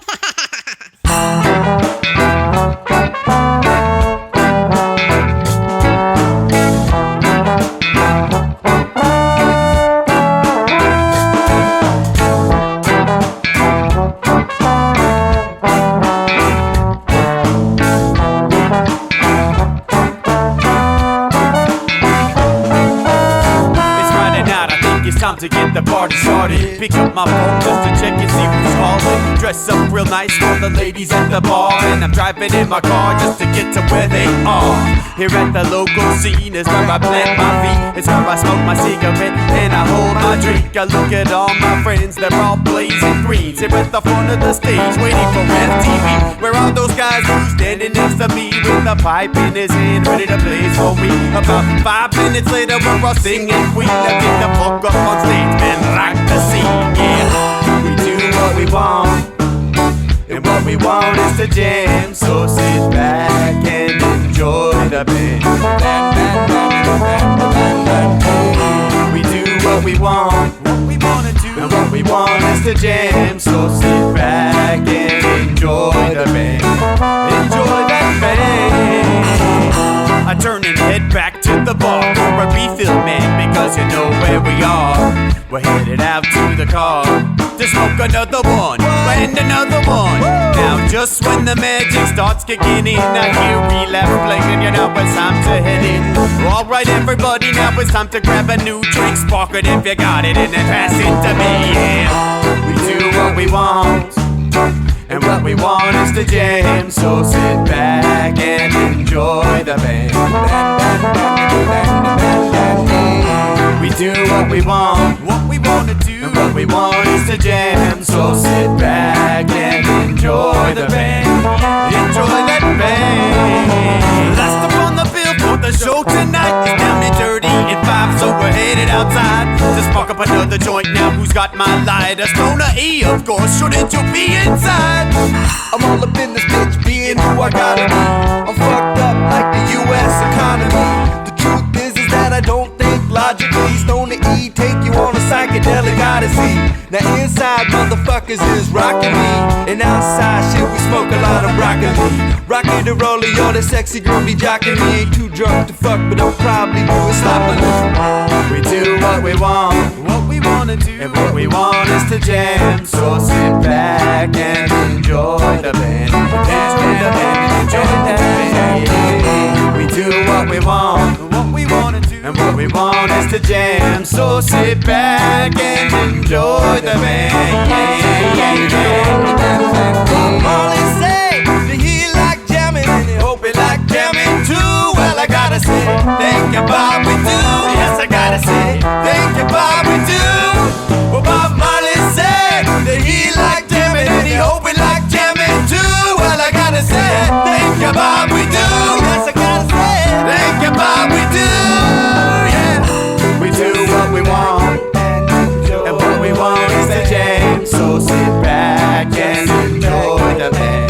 Time to get the party started. Pick up my phone just to check and see who's calling. Dress up real nice for the ladies at the bar, and I'm driving in my car just to get to where they are. Here at the local scene is where I plant my feet. It's where I smoke my cigarette and I hold my drink. I look at all my friends, they're all blazing greens. Here at the front of the stage, waiting for MTV. Where are those guys who's standing next to me with a pipe in his hand, ready to blaze for me? About 5 minutes later, we're all singing Queen. Let's get the fuck up on stage and rock the scene, yeah. We do what we want, and what we want is to jam. So sit back and enjoy the band. We do what we want, and what we want is to jam. So sit back and enjoy the band. Enjoy that band. I turn and head back to the bar for a refill, man, because you know where we are. We're headed out to the car to smoke another one and another one. Now just when the magic starts kicking in, I hear Relapse playing, you know it's time to head in. Alright everybody, now it's time to grab a new drink. Spark it if you got it and then pass it to me, yeah. We do what we want, and what we want is to jam. So sit back and enjoy the band. We do what we want to do, and what we want is to jam. So sit back and enjoy the band. Enjoy that band. Last up on the bill for the show tonight is Down and Dirty and 5, so we're headed outside to spark up another joint. Now who's got my lighter? Stoner E, of course. Shouldn't you be inside? I'm all up in this bitch, being who I gotta be. I'm fucked up like the U.S. economy. The truth is that I don't think logically. Stoner E take you on a psychedelic odyssey. Now inside motherfuckers is rocking me, and outside shit we smoke a lot of broccoli. Rocky the roller, yo, that sexy girl be jocking me. Ain't too drunk to fuck, but I'll probably do it sloppily. We do what we want to do, and what we want is to jam. So sit back and enjoy the band, enjoy the band, enjoy the band. We do what we want to do, and what we want is to jam. So sit back and enjoy the band. Molly say that he like jamming, and he hope he like jamming too. Well, I gotta say, thank you, Bob, we do. Yes, I gotta say, thank you, Bob, we do. Well, Bob Marley said that he like jamming, and he hope he like jamming too. Well, I gotta say, thank you, Bob, we do. Yes, I gotta say, thank you, Bob, we do. Yeah, we do what we want, and what we want is to jam. So sit back and enjoy the band.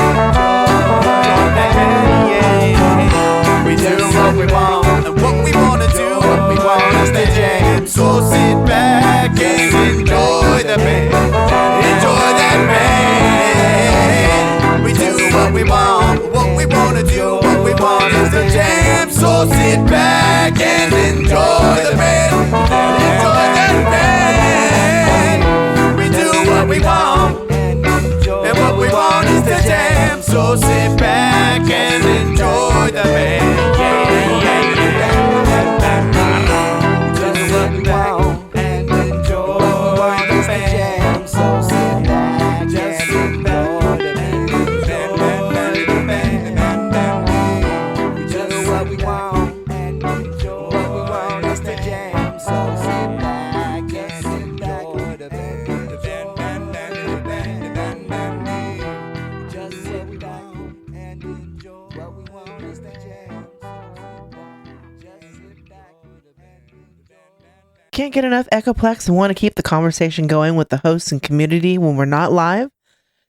We do what we want, and what we want to do, what we want is to jam. So sit back and enjoy the band. Enjoy that band. We do what we want to do, what we want is to jam. So sit back and enjoy the band. Enjoy that band. We do what we want, and what we want is to jam. So sit back and enjoy the band. Yeah, yeah, yeah. Just what we want and enjoy the band. So sit back, just sit back and enjoy the band. We just what we want and enjoy what we want is to jam. So sit back, just sit back with the band. Just sit back and enjoy what we want is to jam. Can't get enough Echoplex and want to keep the conversation going with the hosts and community when we're not live?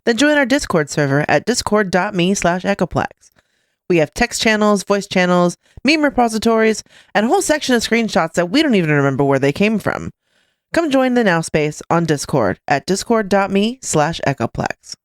Then join our Discord server at discord.me/Echoplex. We have text channels, voice channels, meme repositories, and a whole section of screenshots that we don't even remember where they came from. Come join the Now Space on Discord at discord.me/Echoplex.